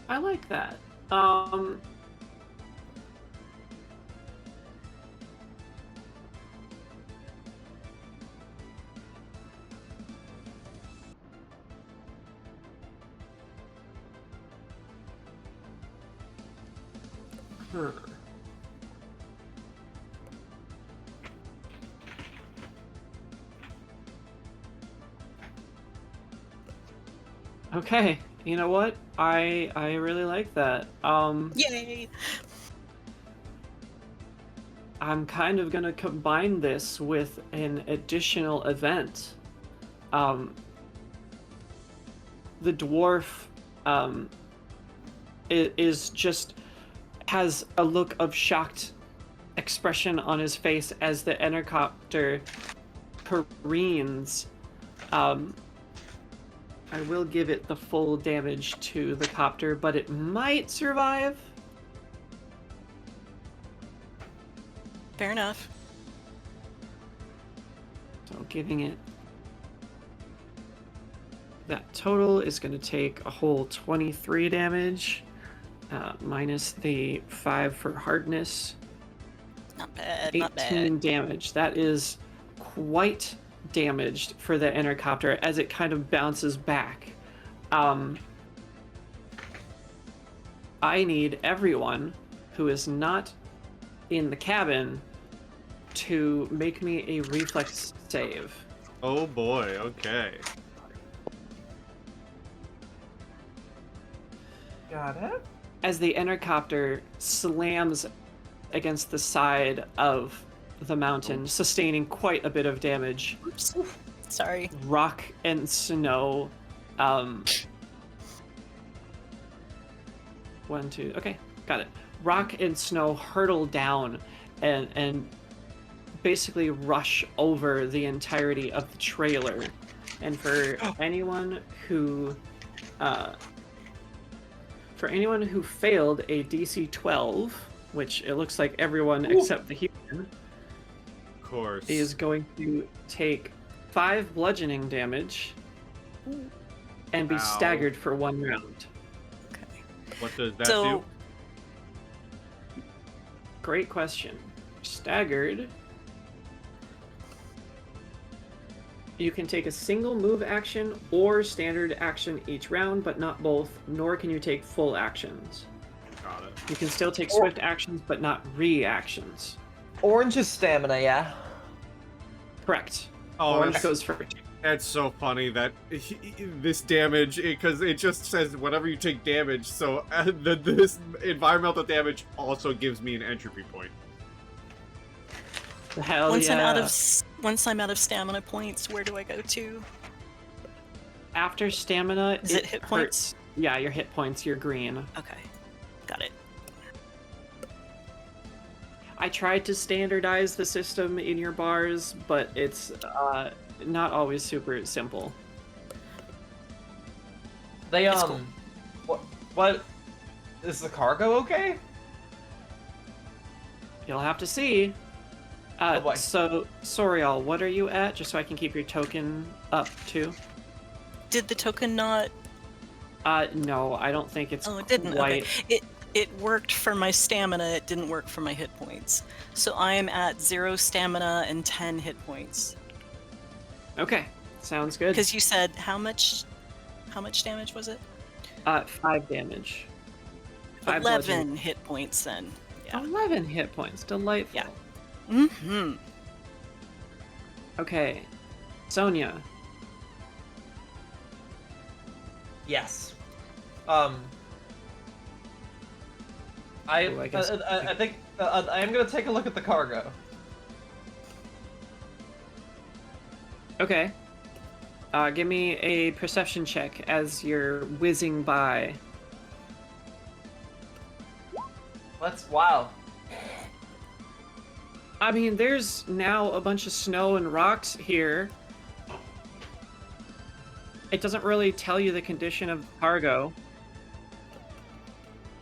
I like that. Okay, you know what? I really like that. Yay! I'm kind of gonna combine this with an additional event. The dwarf has a look of shocked expression on his face as the entercopter careens. I will give it the full damage to the copter, but it might survive. Fair enough. So giving it that total is going to take a whole 23 damage, minus the 5 for hardness. Not bad, 18 not bad. damage. That is quite damaged for the intercopter as it kind of bounces back. I need everyone who is not in the cabin to make me a reflex save. Oh boy, okay. Got it. As the intercopter slams against the side of the mountain, sustaining quite a bit of damage. Oops. Sorry. Rock and snow. 1, 2. Okay, got it. Rock and snow hurtle down and basically rush over the entirety of the trailer. And for anyone who failed a DC 12, which it looks like everyone except the human, Of course. is going to take 5 bludgeoning damage and be Ow. staggered for 1 round. Okay. What does that So- do? Great question. Staggered. You can take a single move action or standard action each round, but not both, nor can you take full actions. Got it. You can still take swift actions, but not reactions. Orange is stamina, yeah. Correct. Oh, Orange that's, goes first. that's so funny that this damage, because it just says whenever you take damage, so this environmental damage also gives me an entropy point. Hell Once yeah. I'm out of stamina points, where do I go to? After stamina, Is it hit hurts. points? Yeah, your hit points, you're green. Okay, got it. I tried to standardize the system in your bars, but it's not always super simple. They It's cool. what is the cargo okay? You'll have to see. Oh boy. So, Soriall, what are you at? Just so I can keep your token up, too. Did the token not? No, I don't think it's Oh, it didn't. quite... Okay. It worked for my stamina. It didn't work for my hit points. So I am at 0 stamina and 10 hit points. Okay, sounds good. Because you said how much damage was it? 5 damage. 5 11 hit points then. Yeah. 11 hit points. Delightful. Yeah. Mm-hmm. Okay, Sonja. Yes. I guess- I think I am gonna take a look at the cargo. Okay. Give me a perception check as you're whizzing by. Wow. I mean, there's now a bunch of snow and rocks here. It doesn't really tell you the condition of the cargo.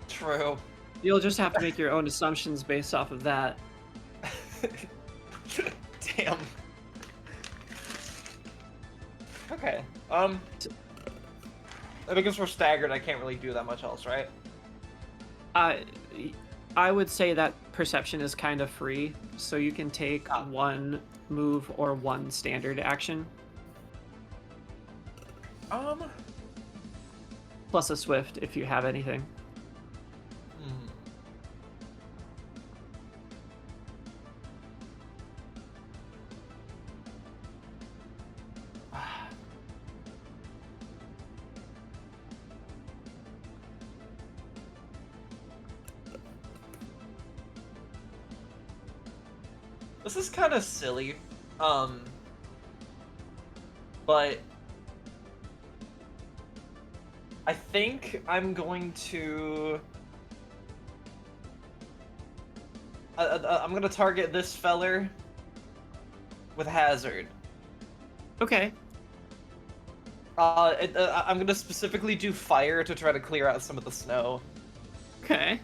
True. You'll just have to make your own assumptions based off of that. Damn. Okay. Because we're staggered, I can't really do that much else, right? I would say that perception is kind of free, so you can take one move or one standard action, plus a swift if you have anything. hmm. This is kind of silly, but I think I'm going to. I'm gonna target this feller with hazard. Okay. I'm gonna specifically do fire to try to clear out some of the snow. Okay.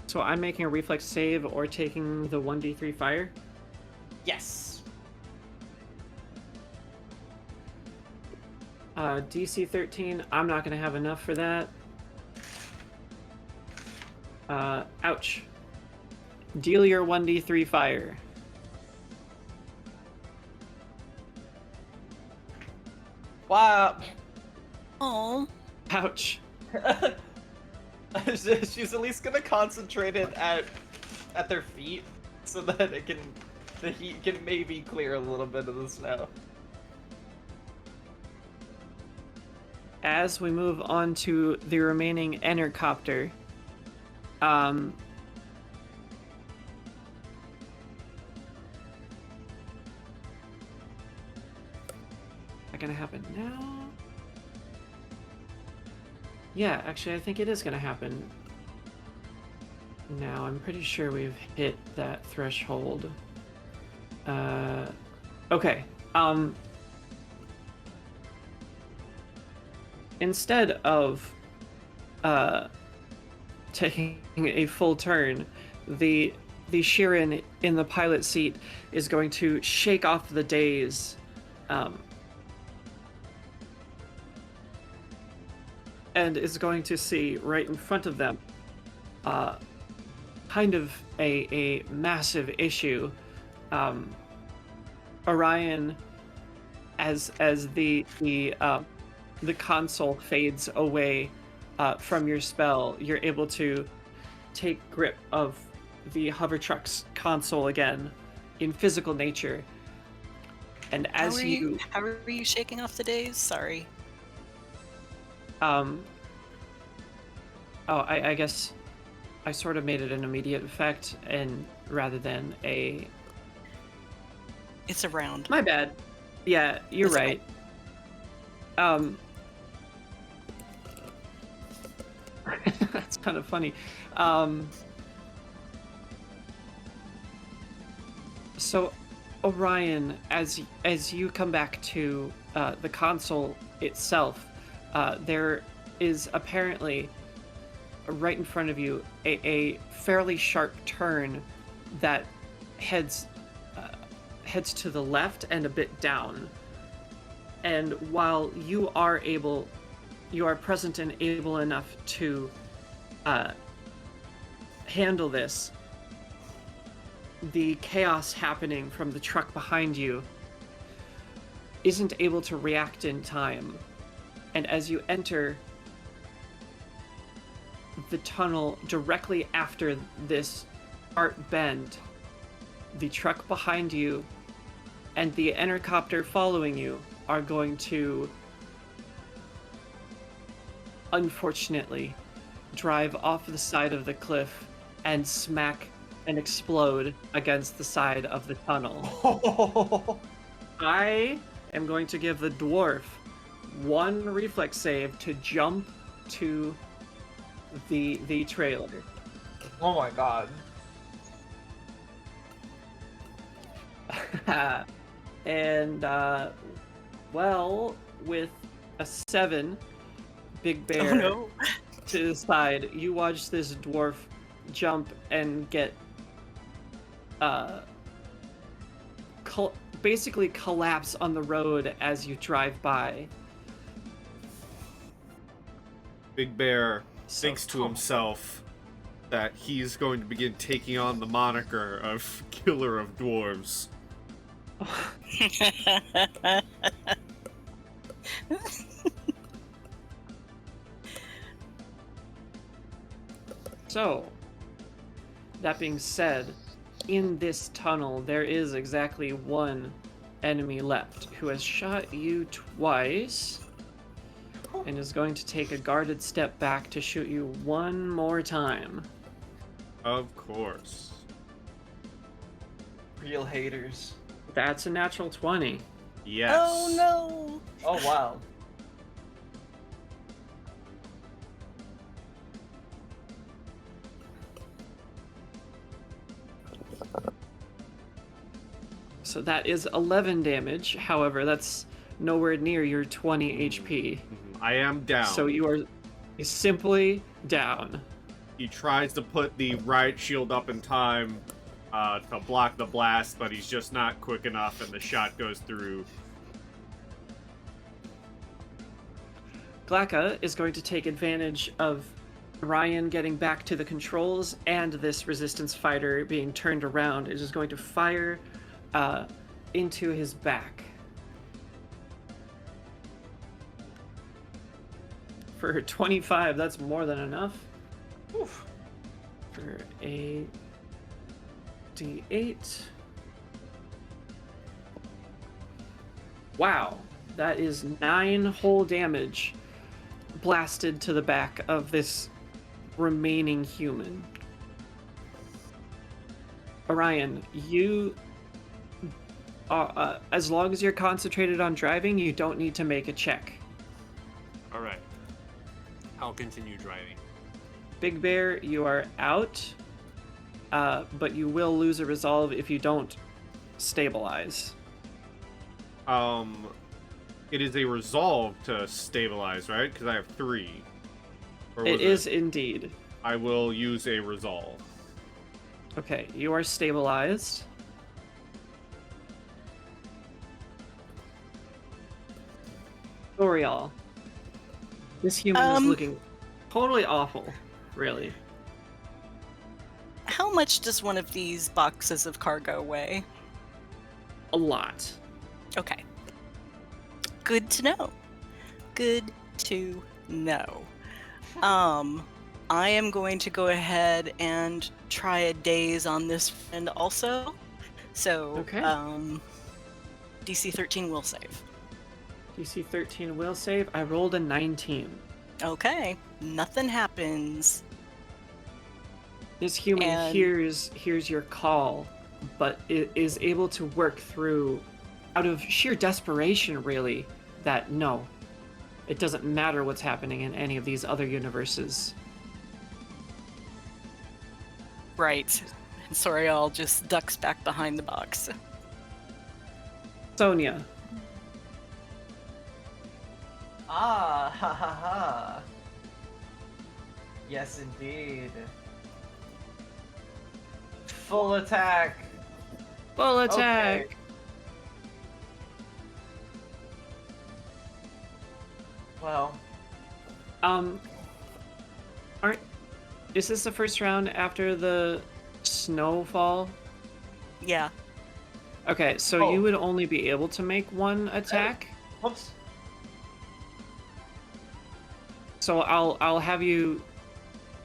So I'm making a reflex save or taking the 1d3 fire? Yes. DC 13, I'm not going to have enough for that. Ouch. Deal your 1d3 fire. Wow. Oh. Ouch. She's at least gonna concentrate it at their feet so that the heat can maybe clear a little bit of the snow. As we move on to the remaining Entercopter, that gonna happen now? Yeah, actually, I think it is gonna happen now. I'm pretty sure we've hit that threshold. Okay. Instead of taking a full turn, the Shirin in the pilot seat is going to shake off the daze, and is going to see right in front of them kind of a massive issue. Orion, as the the console fades away from your spell, you're able to take grip of the hover truck's console again in physical nature. And as How are you shaking off the days? Sorry. Oh, I guess I sort of made it an immediate effect, and rather than a... It's a round. My bad. Yeah, you're It's right. That's kind of funny. So, Orion, as you come back to the console itself, there is apparently right in front of you a fairly sharp turn that heads to the left and a bit down. And while you are present and able enough to handle this, the chaos happening from the truck behind you isn't able to react in time. And as you enter the tunnel directly after this sharp bend, the truck behind you and the intercopter following you are going to, unfortunately, drive off the side of the cliff and smack and explode against the side of the tunnel. I am going to give the dwarf one reflex save to jump to the trailer. Oh my god. And well, with a 7, Big Bear Oh no. to the side, you watch this dwarf jump and get basically collapse on the road as you drive by. Big Bear thinks to himself that he's going to begin taking on the moniker of Killer of Dwarves. So, that being said, in this tunnel there is exactly one enemy left who has shot you twice and is going to take a guarded step back to shoot you one more time. Of course. Real haters. That's a natural 20. Yes. Oh no. Oh wow. So that is 11 damage. However, that's nowhere near your 20 HP. I am down. So you are simply down. He tries to put the riot shield up in time to block the blast, but he's just not quick enough, and the shot goes through. Glacka is going to take advantage of Ryan getting back to the controls and this resistance fighter being turned around. It is going to fire into his back. For 25, that's more than enough. Oof. For a D8. Wow, that is 9 whole damage blasted to the back of this remaining human. Orion, you as long as you're concentrated on driving, you don't need to make a check. All right. I'll continue driving. Big Bear, you are out, but you will lose a resolve if you don't stabilize. It is a resolve to stabilize, right? Because I have 3. Or It was is indeed. I will use a resolve. Okay, you are stabilized. Soriall. This human is looking totally awful, really. How much does one of these boxes of cargo weigh? A lot. Okay. Good to know. Good to know. I am going to go ahead and try a daze on this friend also. So, Okay. DC 13 will save. DC 13 will save. I rolled a 19. Okay, nothing happens. This human And- hears your call, but is able to work through, out of sheer desperation, really, that no, it doesn't matter what's happening in any of these other universes. Right. And Soriall just ducks back behind the box. Sonja, Ah, ha ha ha. Yes, indeed. Full attack. full attack. Okay. Well, Aren't is this the first round after the snowfall? Yeah. Okay, so Oh. you would only be able to make one attack. whoops. So I'll have you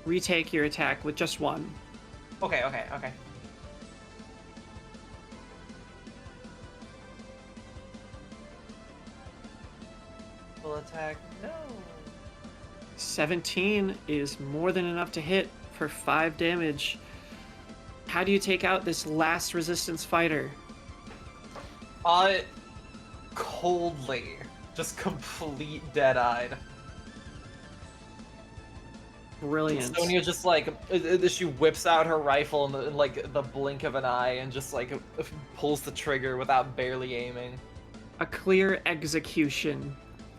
retake your attack with just one. Okay. Full attack. No. 17 is more than enough to hit for 5 damage. How do you take out this last resistance fighter? Coldly. Just complete dead-eyed. Brilliant. Sonja just like she whips out her rifle in like the blink of an eye and just like pulls the trigger without barely aiming. A clear execution,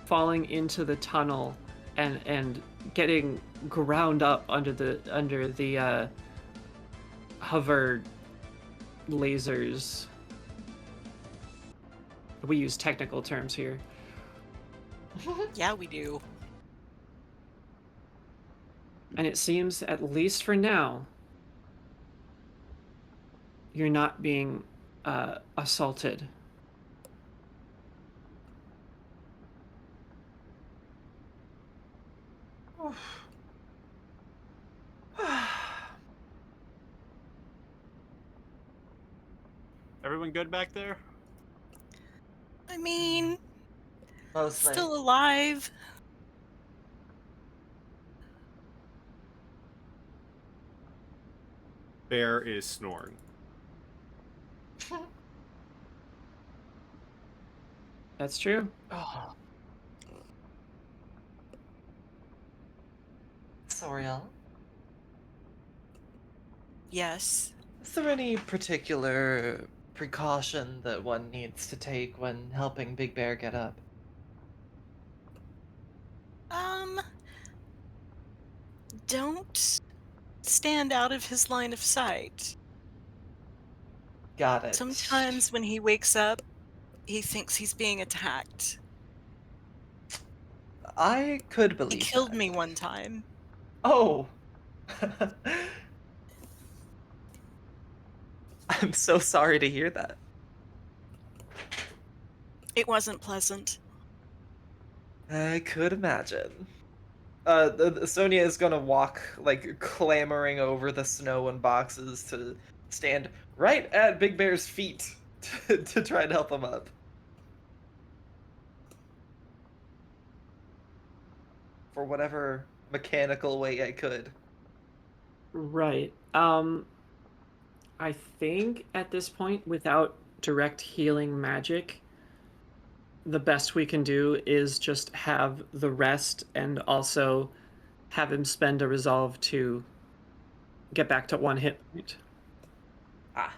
falling into the tunnel and getting ground up under the hover lasers. We use technical terms here. Yeah, we do. And it seems, at least for now, you're not being assaulted. Everyone good back there? I mean, Mostly. still alive. Bear is snoring. That's true. Oh. Soriall, Yes. is there any particular precaution that one needs to take when helping Big Bear get up? Don't stand out of his line of sight. Got it. Sometimes when he wakes up, he thinks he's being attacked. I could He believe killed that. me one time. Oh. I'm so sorry to hear that. It wasn't pleasant. I could imagine. Sonja is gonna walk, like, clambering over the snow and boxes to stand right at Big Bear's feet to try and help him up. For whatever mechanical way I could. Right. I think at this point, without direct healing magic, the best we can do is just have the rest and also have him spend a resolve to get back to 1 hit point. Ah.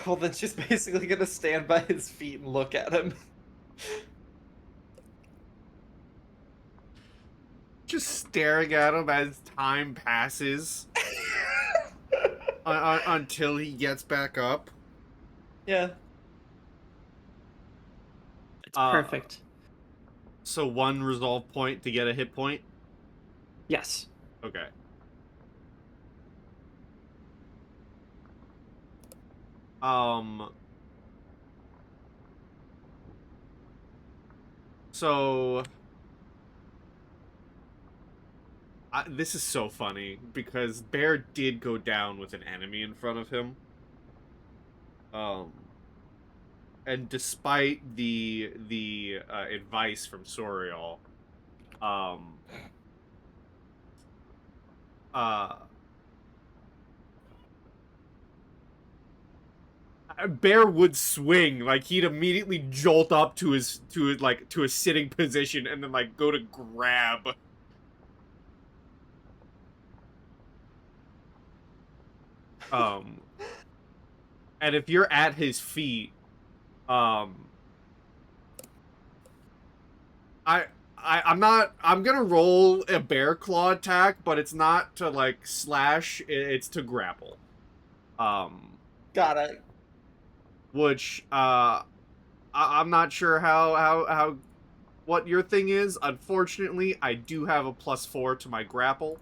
Well, then she's basically gonna stand by his feet and look at him. Just staring at him as time passes until he gets back up. Yeah. It's perfect. So 1 resolve point to get a hit point? Yes. Okay. So this is so funny because Bear did go down with an enemy in front of him. And despite the advice from Soriall, uh, Bear would swing, like he'd immediately jolt up to a sitting position and then like go to grab. And if you're at his feet, I'm gonna roll a bear claw attack, but it's not to like slash, it's to grapple. Got it. Which I'm not sure how what your thing is. Unfortunately, I do have a +4 to my grapple.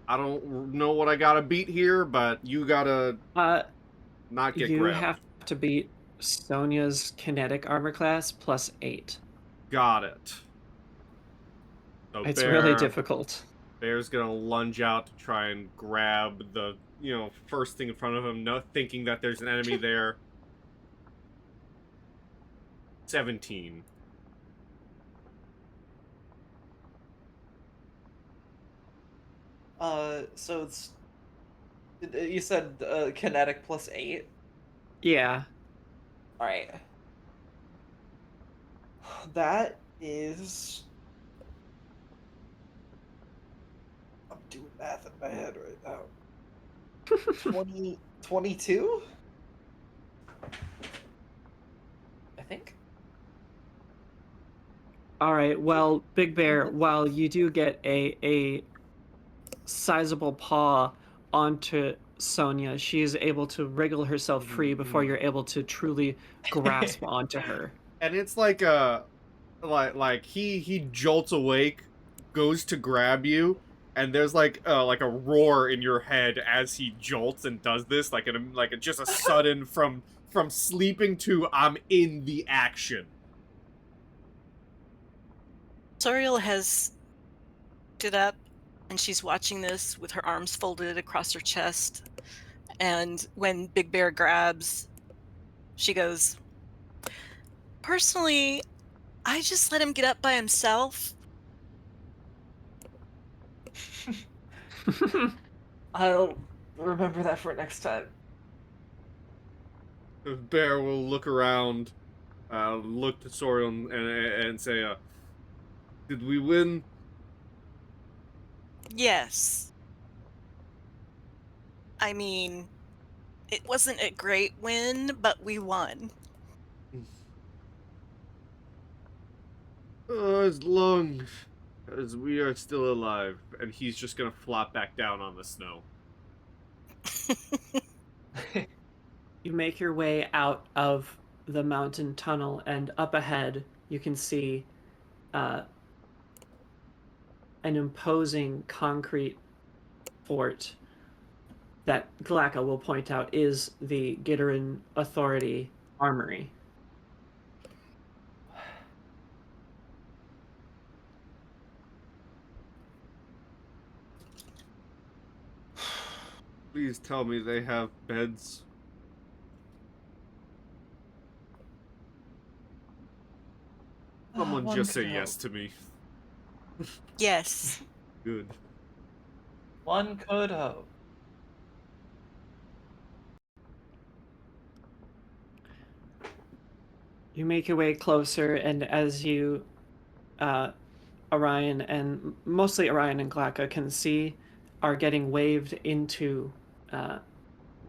I don't know what I gotta beat here, but you gotta not get You grabbed. have to beat Sonja's kinetic armor class +8. Got it. So It's really difficult. Bear's gonna lunge out to try and grab the, first thing in front of him, not thinking that there's an enemy there. 17. So it's you said kinetic +8. Yeah. All right. That is. I'm doing math in my head right now. 22? I think. All right. Well, Big Bear, while you do get a sizable paw onto Sonja, she is able to wriggle herself free before you're able to truly grasp onto her. And it's like he jolts awake, goes to grab you, and there's like a roar in your head as he jolts and does this, just a sudden from sleeping to I'm in the action. Sorial has stood up and she's watching this with her arms folded across her chest. And when Big Bear grabs, she goes, "Personally, I just let him get up by himself." I'll remember that for next time. Bear will look around, look to Sorion and say, "Did we win?" Yes. I mean, it wasn't a great win, but we won. As long as we are still alive, and he's just gonna flop back down on the snow. You make your way out of the mountain tunnel, and up ahead, you can see an imposing concrete fort that Glacka will point out is the Gitteran Authority Armory. Please tell me they have beds. Someone One just could say yes hope. to me. Yes. Good. One could hope. You make your way closer, and as you, Orion and mostly Orion and Glacka can see, are getting waved into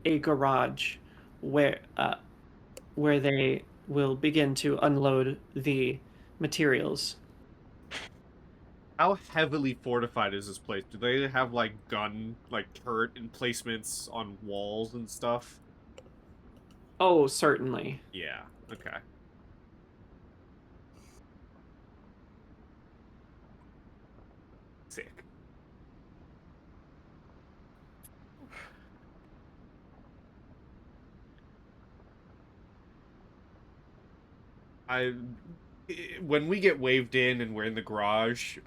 a garage where they will begin to unload the materials. How heavily fortified is this place? Do they have turret emplacements on walls and stuff? Oh, certainly. Yeah. Okay. Sick. when we get waved in and we're in the garage,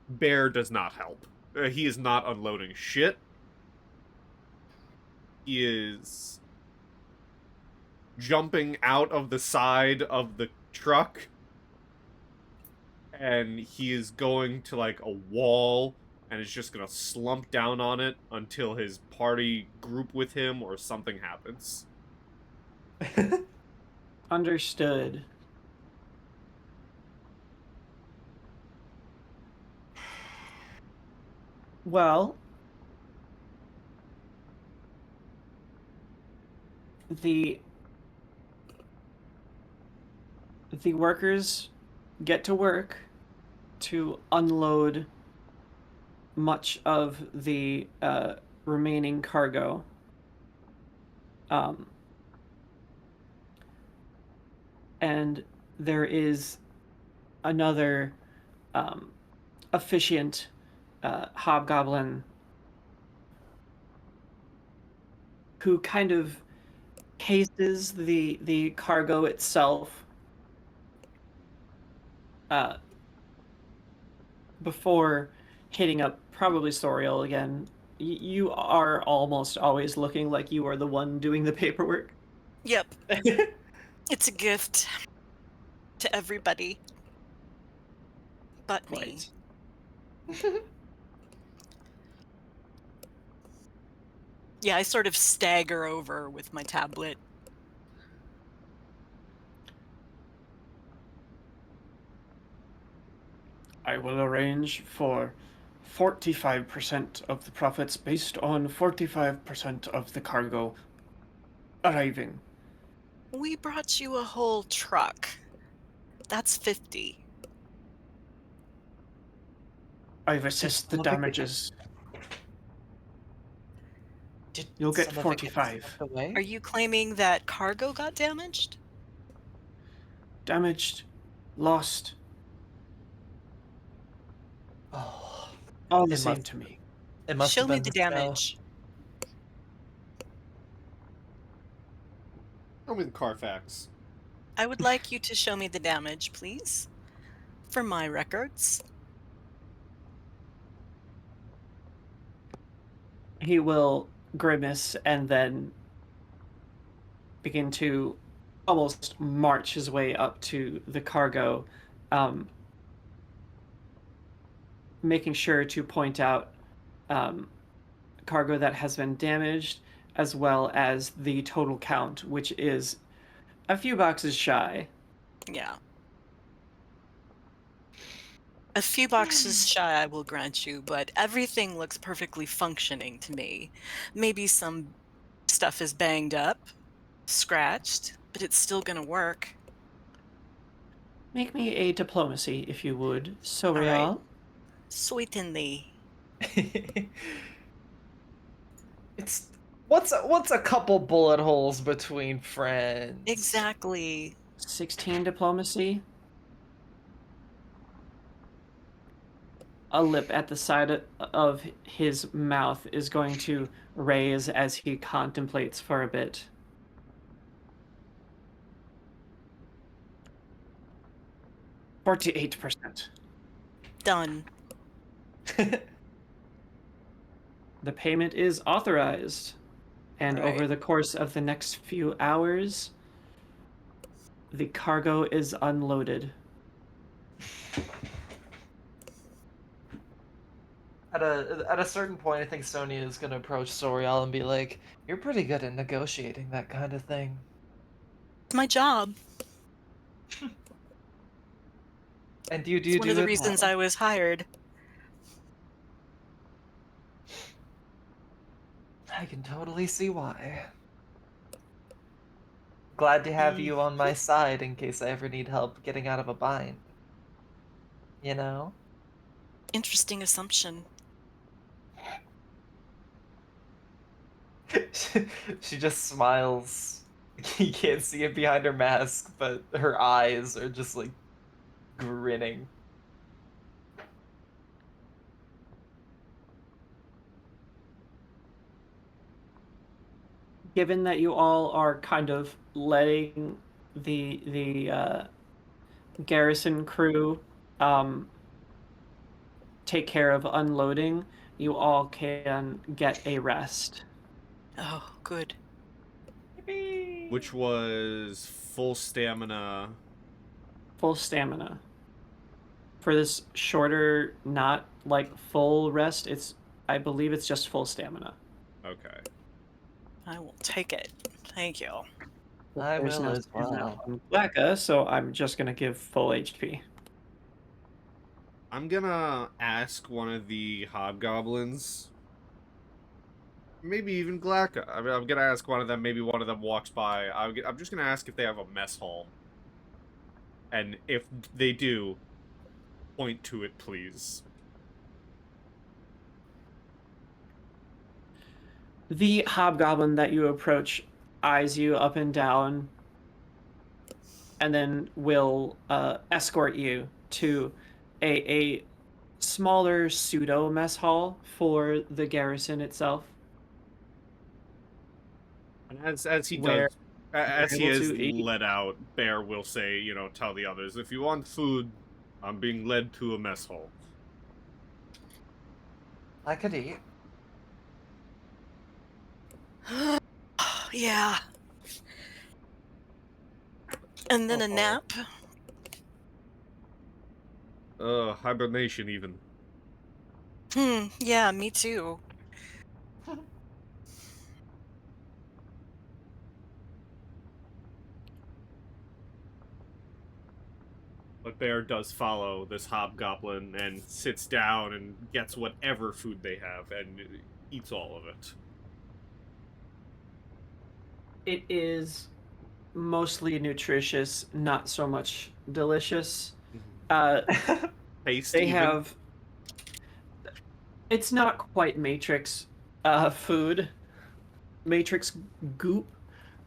Bear does not help. He is not unloading shit. He is jumping out of the side of the truck, and he is going to like a wall and is just gonna slump down on it until his party group with him or something happens. Understood. Well, the workers get to work to unload much of the remaining cargo. And there is another efficient hobgoblin who kind of cases the cargo itself before hitting up probably Soriall again. You are almost always looking like you are the one doing the paperwork. Yep. It's a gift to everybody but me. Quite. Yeah, I sort of stagger over with my tablet. I will arrange for 45% of the profits based on 45% of the cargo arriving. We brought you a whole truck. That's 50. I've assessed the damages. You'll get 45. Are you claiming that cargo got damaged? Damaged, lost, Oh, all the It same must- to me. it must Show have me been the snow. damage. Show me the Carfax. I would like you to show me the damage, please. For my records. He will grimace and then begin to almost march his way up to the cargo, making sure to point out cargo that has been damaged, as well as the total count, which is a few boxes shy. Yeah. A few boxes shy, I will grant you, but everything looks perfectly functioning to me. Maybe some stuff is banged up, scratched, but it's still gonna work. Make me a diplomacy, if you would, right. Soriall. Certainly. It's what's a couple bullet holes between friends? Exactly. 16 diplomacy. A lip at the side of his mouth is going to raise as he contemplates for a bit. %. Done. The payment is authorized, and Right. over the course of the next few hours, the cargo is unloaded. At a certain point, I think Sonia is gonna approach Sorial and be like, "You're pretty good at negotiating that kind of thing." It's my job. And you It's one of the it reasons well. I was hired. I can totally see why. Glad to have you on my side in case I ever need help getting out of a bind. You know? Interesting assumption. She just smiles. You can't see it behind her mask, but her eyes are just like grinning. Given that you all are kind of letting the garrison crew take care of unloading, you all can get a rest. Oh, good. Yippee! Which was full stamina. Full stamina. For this shorter, not like full rest, I believe it's just full stamina. Okay. I will take it. Thank you. I There's will no as stamina well. on Blacka, so I'm just gonna give full HP. I'm gonna ask one of the hobgoblins, maybe even Glacka. I mean, I'm gonna ask one of them. Maybe one of them walks by. I'm just gonna ask if they have a mess hall, and if they do, point to it, please. The hobgoblin that you approach eyes you up and down, and then will escort you to a smaller pseudo mess hall for the garrison itself. And as he Where does, as he able is to eat. let out, Bear will say, tell the others, if you want food, I'm being led to a mess hall. I could eat. Yeah. And then a Oh. nap. Hibernation even. Yeah, me too. But Bear does follow this hobgoblin and sits down and gets whatever food they have and eats all of it. It is mostly nutritious, not so much delicious. Taste They even. have. It's not quite Matrix food, Matrix goop.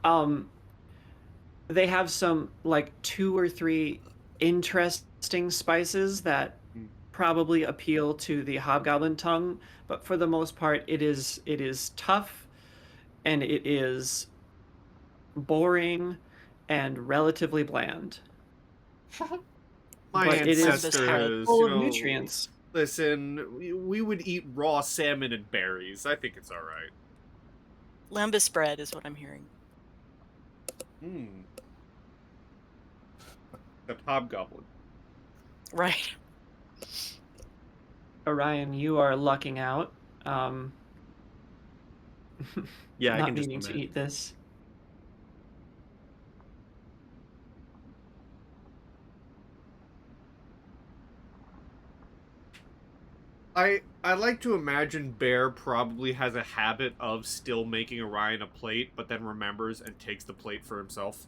They have some like 2 or 3 interesting spices that probably appeal to the hobgoblin tongue, but for the most part, it is tough, and it is boring, and relatively bland. My But it is ancestors, full of nutrients. Listen, we would eat raw salmon and berries. I think it's alright. Lambus bread is what I'm hearing. The hobgoblin. Right. Orion, you are lucking out. Yeah, I not can just needing to admit. eat this. I like to imagine Bear probably has a habit of still making Orion a plate, but then remembers and takes the plate for himself.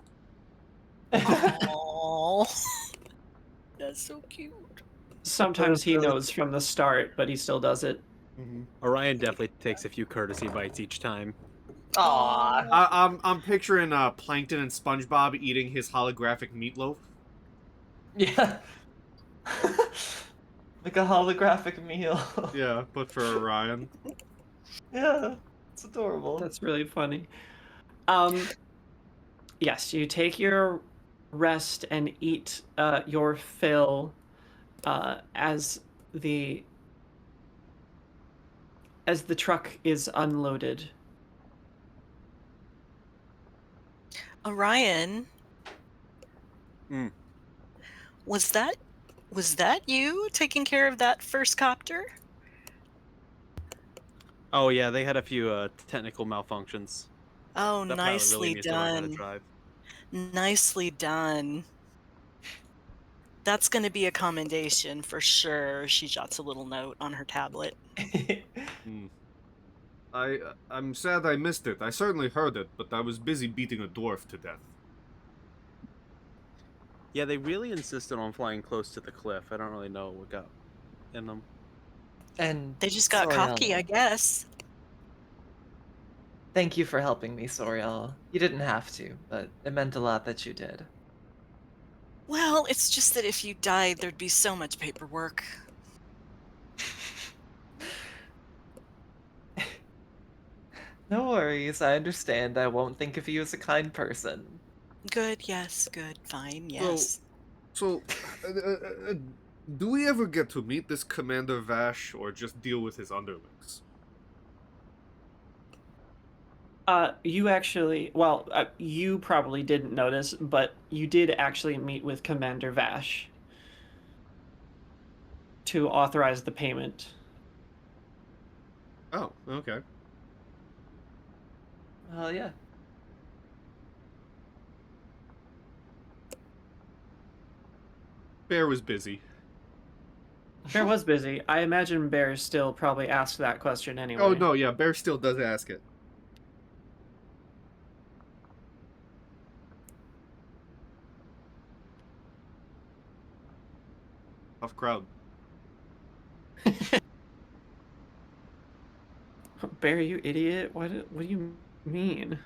Aww. That's so cute. Sometimes he really knows from the start, but he still does it. Orion definitely takes a few courtesy bites each time. Aw. I'm picturing Plankton and SpongeBob eating his holographic meatloaf. Yeah. Like a holographic meal. Yeah, but for Orion. Yeah. It's adorable. That's really funny. Yes, you take your rest and eat your fill as the truck is unloaded. Orion. Mm. Was that you taking care of that first copter? Oh yeah, they had a few technical malfunctions. Oh, That pilot nicely really needs to learn how to done. drive. Nicely done. That's going to be a commendation for sure. She jots a little note on her tablet. I'm sad I missed it. I certainly heard it, but I was busy beating a dwarf to death. Yeah, they really insisted on flying close to the cliff. I don't really know what got in them. And They just got cocky, I guess. Thank you for helping me, Soriall. You didn't have to, but it meant a lot that you did. Well, it's just that if you died, there'd be so much paperwork. No worries, I understand. I won't think of you as a kind person. Good, yes, good, fine, yes. So, do we ever get to meet this Commander Vash, or just deal with his underlings? You actually, well, you probably didn't notice, but you did actually meet with Commander Vash to authorize the payment. Oh, okay. Yeah. Bear was busy. Bear was busy. I imagine Bear still probably asked that question anyway. Oh no, yeah, Bear still does ask it. Tough crowd. Bear, you idiot! What do you mean?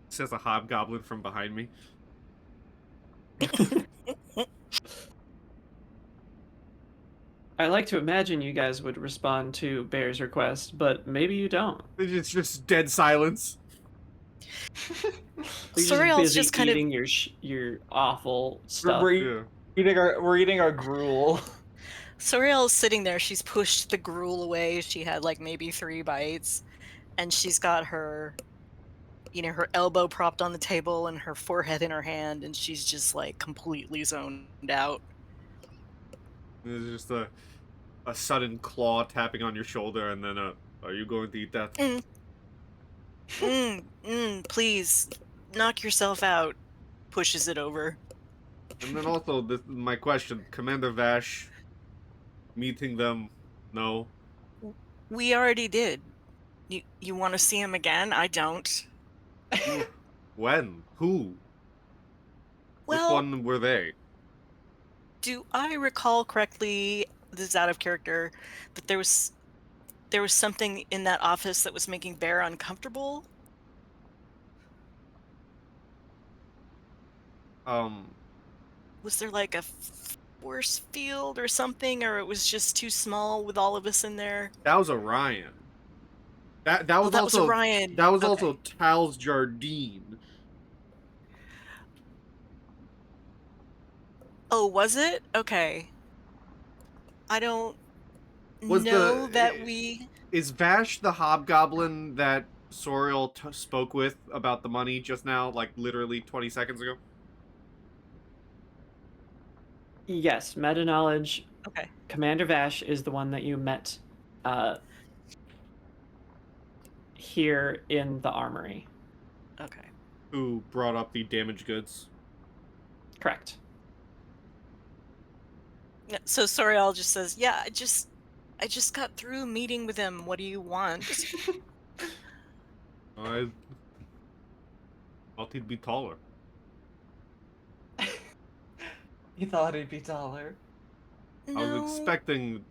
Says a hobgoblin from behind me. I like to imagine you guys would respond to Bear's request, but maybe you don't. It's just dead silence. You're Sorial's busy just kind of eating your awful stuff. We're Yeah. eating our gruel. Sorial's sitting there. She's pushed the gruel away. She had like maybe 3 bites, and she's got her, her elbow propped on the table and her forehead in her hand, and she's just like completely zoned out. There's just a sudden claw tapping on your shoulder, and then are you going to eat that? Please, knock yourself out. Pushes it over. And then also, my question, Commander Vash, meeting them, no? We already did. You want to see him again? I don't. When? Who? Which Well, one were they? do I recall correctly, this is out of character, that there was something in that office that was making Bear uncomfortable? Was there like a force field or something, or it was just too small with all of us in there? That was Orion. That was that also was Orion. That was Okay. also Tal's Jardine. Oh, was it? Okay. I don't Was know the- that we... Is Vash the hobgoblin that Sorial spoke with about the money just now, like literally 20 seconds ago? Yes, meta knowledge. Okay. Commander Vash is the one that you met here in the armory. Okay. Who brought up the damaged goods? Correct. So Sorial just says, "Yeah, I just got through meeting with him. What do you want?" I thought he'd be taller. You thought he'd be taller. No. I was expecting...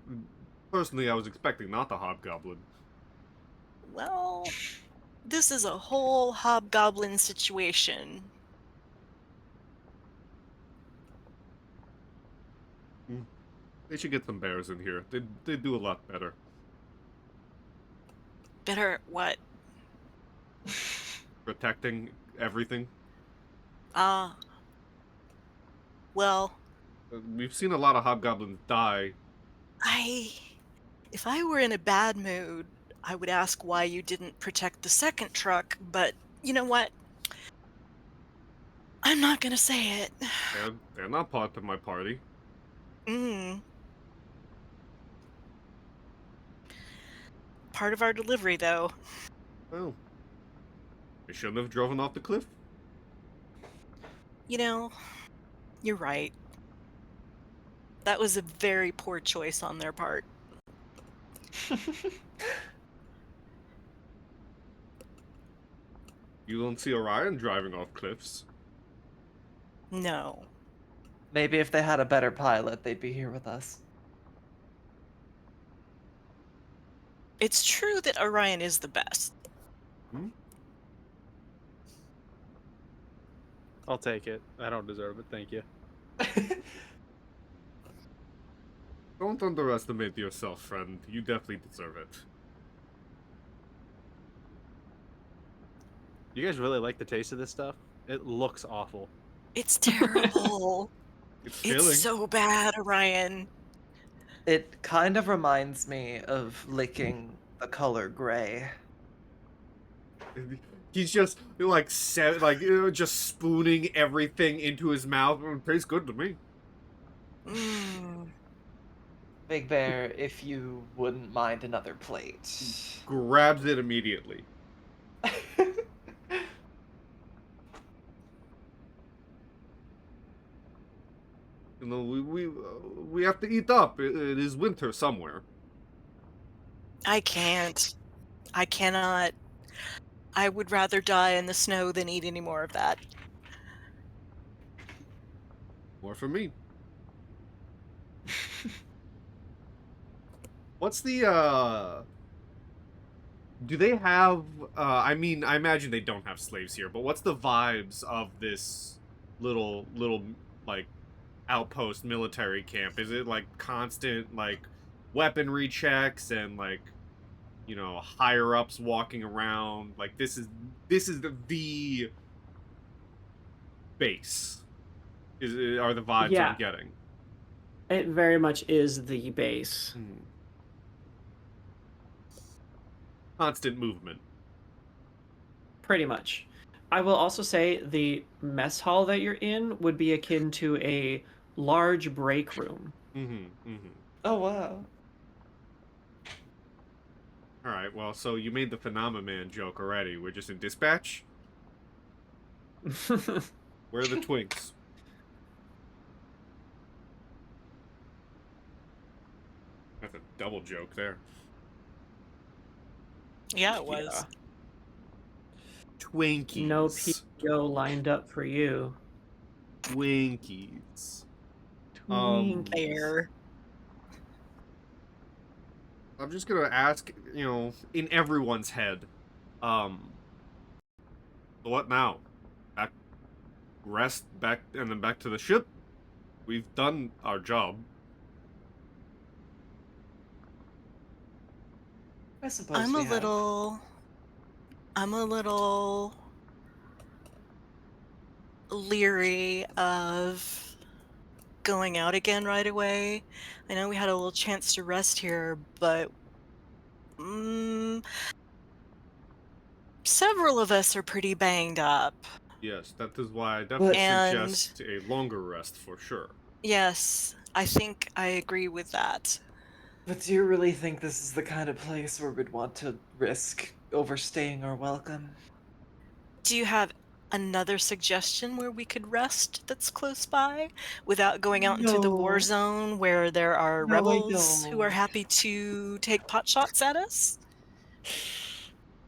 Personally, I was expecting not the hobgoblin. Well, this is a whole hobgoblin situation. They should get some bears in here. They do a lot better. Better what? Protecting everything. Well, We've seen a lot of hobgoblins die. if I were in a bad mood, I would ask why you didn't protect the second truck, but you know what? I'm not gonna say it. They're not part of my party. Part of our delivery, though. Well, they shouldn't have driven off the cliff. You're right. That was a very poor choice on their part. You don't see Orion driving off cliffs. No. Maybe if they had a better pilot, they'd be here with us. It's true that Orion is the best. I'll take it. I don't deserve it, thank you. Don't underestimate yourself, friend. You definitely deserve it. You guys really like the taste of this stuff? It looks awful. It's terrible. It's It's filling. so bad, Orion. It kind of reminds me of licking the color gray. He's just like just spooning everything into his mouth. It tastes good to me. Mm. Big Bear, if you wouldn't mind another plate. Grabs it immediately. You know, we have to eat up. It is winter somewhere. I can't. I cannot. I would rather die in the snow than eat any more of that. More for me. What's the do they have I mean, I imagine they don't have slaves here, but what's the vibes of this little like outpost military camp? Is it like constant like weaponry checks and like, you know, higher ups walking around? Like this is the base. Are the vibes Yeah. I'm getting? It very much is the base. Constant movement. Pretty much. I will also say the mess hall that you're in would be akin to a large break room. Oh, wow. Alright, well, so you made the Phenomenon joke already. We're just in dispatch? Where are the twinks? That's a double joke there. Yeah, it was. Twinkies. No PO lined up for you. Twinkies. There. I'm just gonna ask, you know, in everyone's head, what now? Rest back and then back to the ship? We've done our job. I suppose I'm a we have. little leery of going out again right away. I know we had a little chance to rest here, but several of us are pretty banged up. Yes, that is why I definitely And- suggest a longer rest for sure. Yes, I think I agree with that. But do you really think this is the kind of place where we'd want to risk overstaying our welcome? Do you have another suggestion where we could rest that's close by without going out into the war No. zone where there are No, I rebels who are don't. happy to take pot shots at us?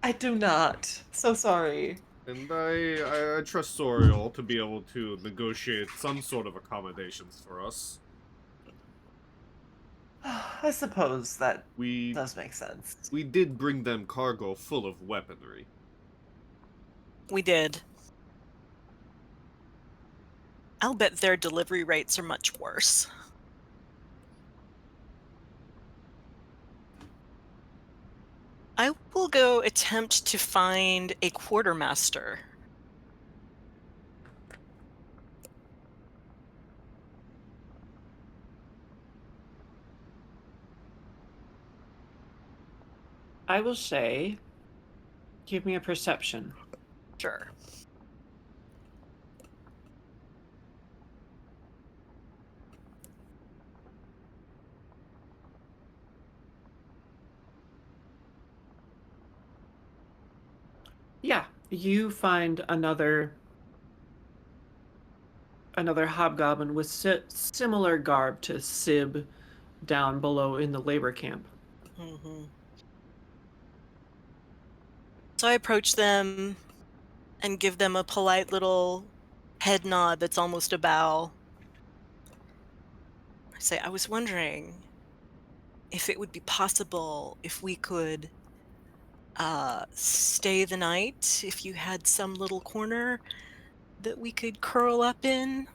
I do not. So sorry. And I trust Soriall to be able to negotiate some sort of accommodations for us. I suppose that We does make sense. we did bring them cargo full of weaponry. We did. I'll bet their delivery rates are much worse. I will go attempt to find a quartermaster. I will say, give me a perception. Sure. Yeah, you find another hobgoblin with similar garb to Sib down below in the labor camp. So I approach them and give them a polite little head nod that's almost a bow. I say, I was wondering if it would be possible if we could stay the night, if you had some little corner that we could curl up in.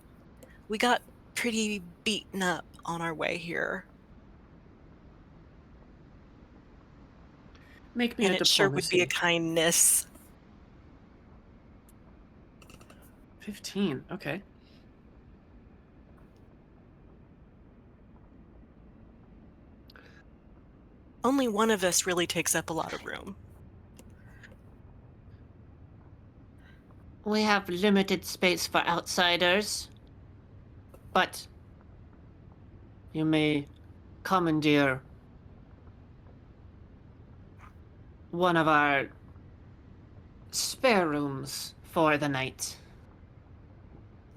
We got pretty beaten up on our way here. Make me And a it sure would be a diplomacy. kindness. 15. Okay. Only one of us really takes up a lot of room. We have limited space for outsiders, but you may commandeer one of our spare rooms for the night.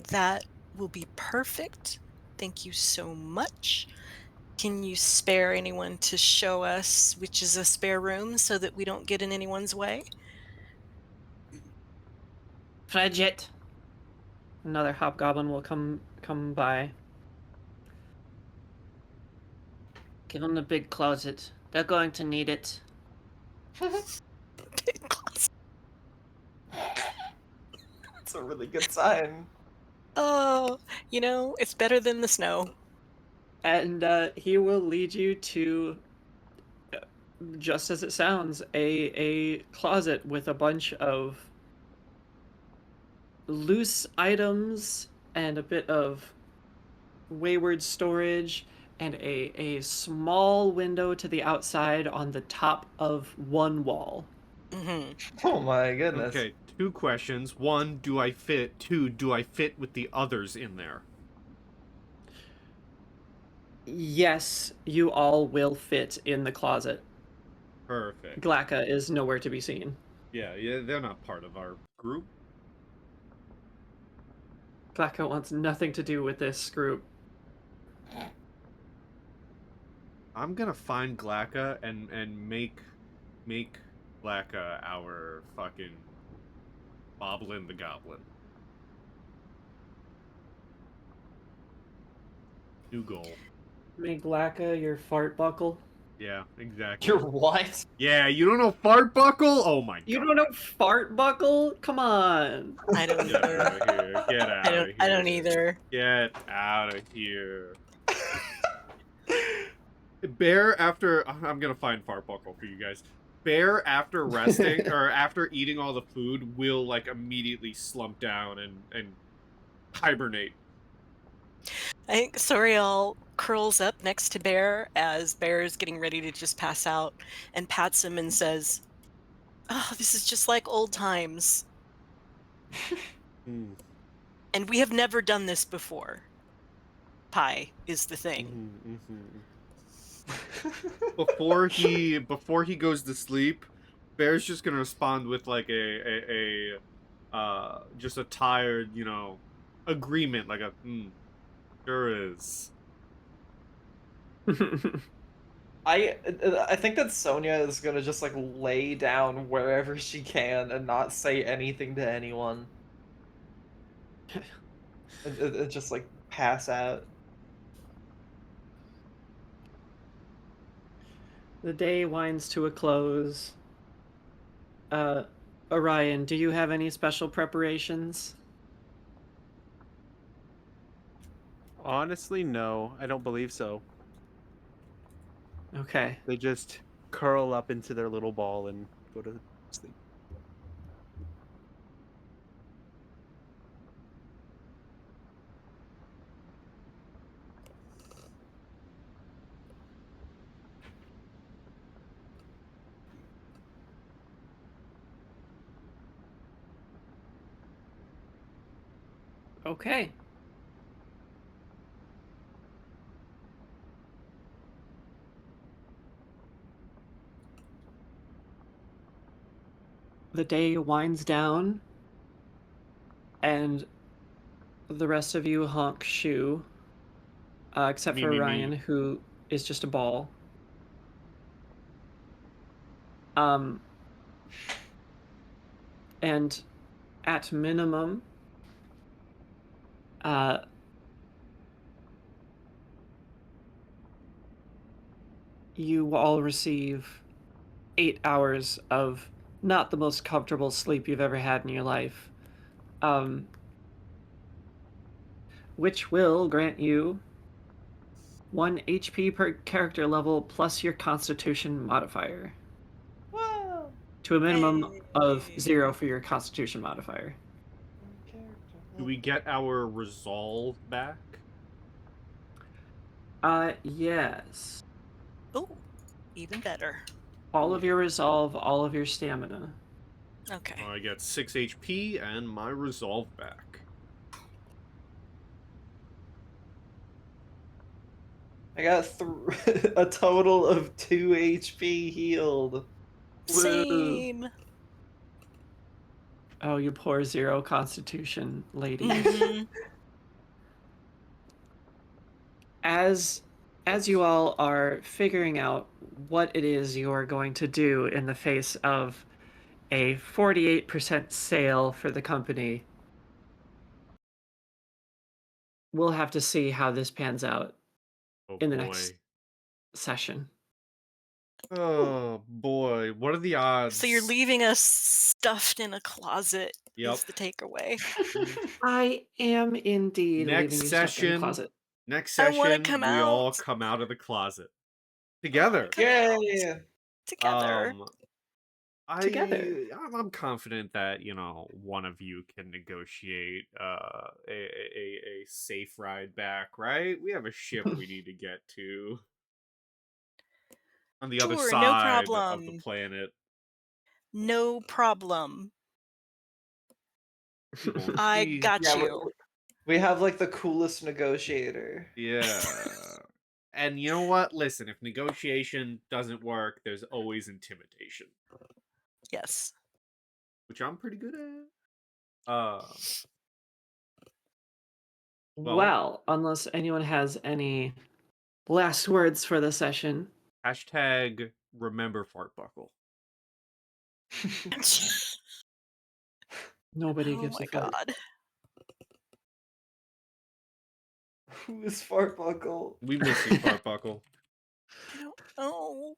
That will be perfect. Thank you so much. Can you spare anyone to show us which is a spare room so that we don't get in anyone's way? Fredget. Another hobgoblin will come by. Give them the big closet. They're going to need it. That's a really good sign. Oh, it's better than the snow. And he will lead you to, just as it sounds, a closet with a bunch of loose items and a bit of wayward storage and a small window to the outside on the top of one wall. Mm-hmm. Oh my goodness. Okay, 2 questions. 1, do I fit? 2, do I fit with the others in there? Yes, you all will fit in the closet. Perfect. Glacka is nowhere to be seen. Yeah, they're not part of our group. Glacka wants nothing to do with this group. I'm gonna find Glacka and make Glacka our fucking Boblin the Goblin. New goal. Make Glacka your fart buckle. Yeah, exactly. You're what? Yeah, you don't know Fart Buckle? Oh my god. You don't know fart buckle? Come on. I don't Get either. out of here. Get out of here. I don't either. Get out of here. Bear after... I'm gonna find Fart Buckle for you guys. Bear after resting, or after eating all the food, will, like, immediately slump down and hibernate. I think Soriall curls up next to Bear as Bear is getting ready to just pass out and pats him and says, "Oh, this is just like old times. And we have never done this before. Pie is the thing." Before he goes to sleep, Bear's just gonna respond with like a just a tired, agreement, like a sure is. I think that Sonja is gonna just like lay down wherever she can and not say anything to anyone. And just like pass out. The day winds to a close. Orion, do you have any special preparations? Honestly, no. I don't believe so. Okay. They just curl up into their little ball and go to sleep. Okay. The day winds down, and the rest of you honk shoe, except for Me. Orion, who is just a ball. And at minimum, you all receive 8 hours of not the most comfortable sleep you've ever had in your life, which will grant you 1 HP per character level plus your Constitution modifier, to a minimum of 0 for your Constitution modifier. Do we get our resolve back? Yes. Oh, even better. All of your resolve, all of your stamina. Okay. I get 6 HP and my resolve back. I got a total of 2 HP healed. Same. Oh, you poor 0 constitution lady. Mhm. As you all are figuring out what it is you are going to do in the face of a 48% sale for the company, we'll have to see how this pans out Oh in the boy. next session. Oh boy. What are the odds? So you're leaving us stuffed in a closet Yep. is the takeaway. I am indeed Next leaving you stuck in the session. closet. Next I wanna session, come we all out. come out of the closet I together. wanna come out Yay! together. Together. I'm confident that one of you can negotiate a safe ride back, right? We have a ship we need to get to on the other Sure, no side of the problem. planet. No problem. We'll I see. got Yeah, you. we have like the coolest negotiator. Yeah. And you know what? Listen, if negotiation doesn't work, there's always intimidation, Yes. which I'm pretty good at. Well, Well, unless anyone has any last words for the session. hashtag remember fart buckle. Nobody Oh gives my a fuck. god. Who is Fartbuckle? We miss you, fart buckle. I don't know.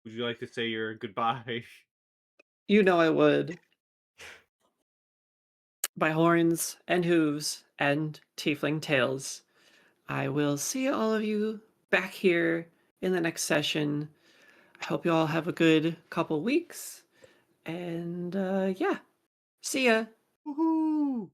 Would you like to say your goodbye? You know I would. By horns and hooves and tiefling tails, I will see all of you back here in the next session. I hope you all have a good couple weeks. And yeah, see ya. Woohoo!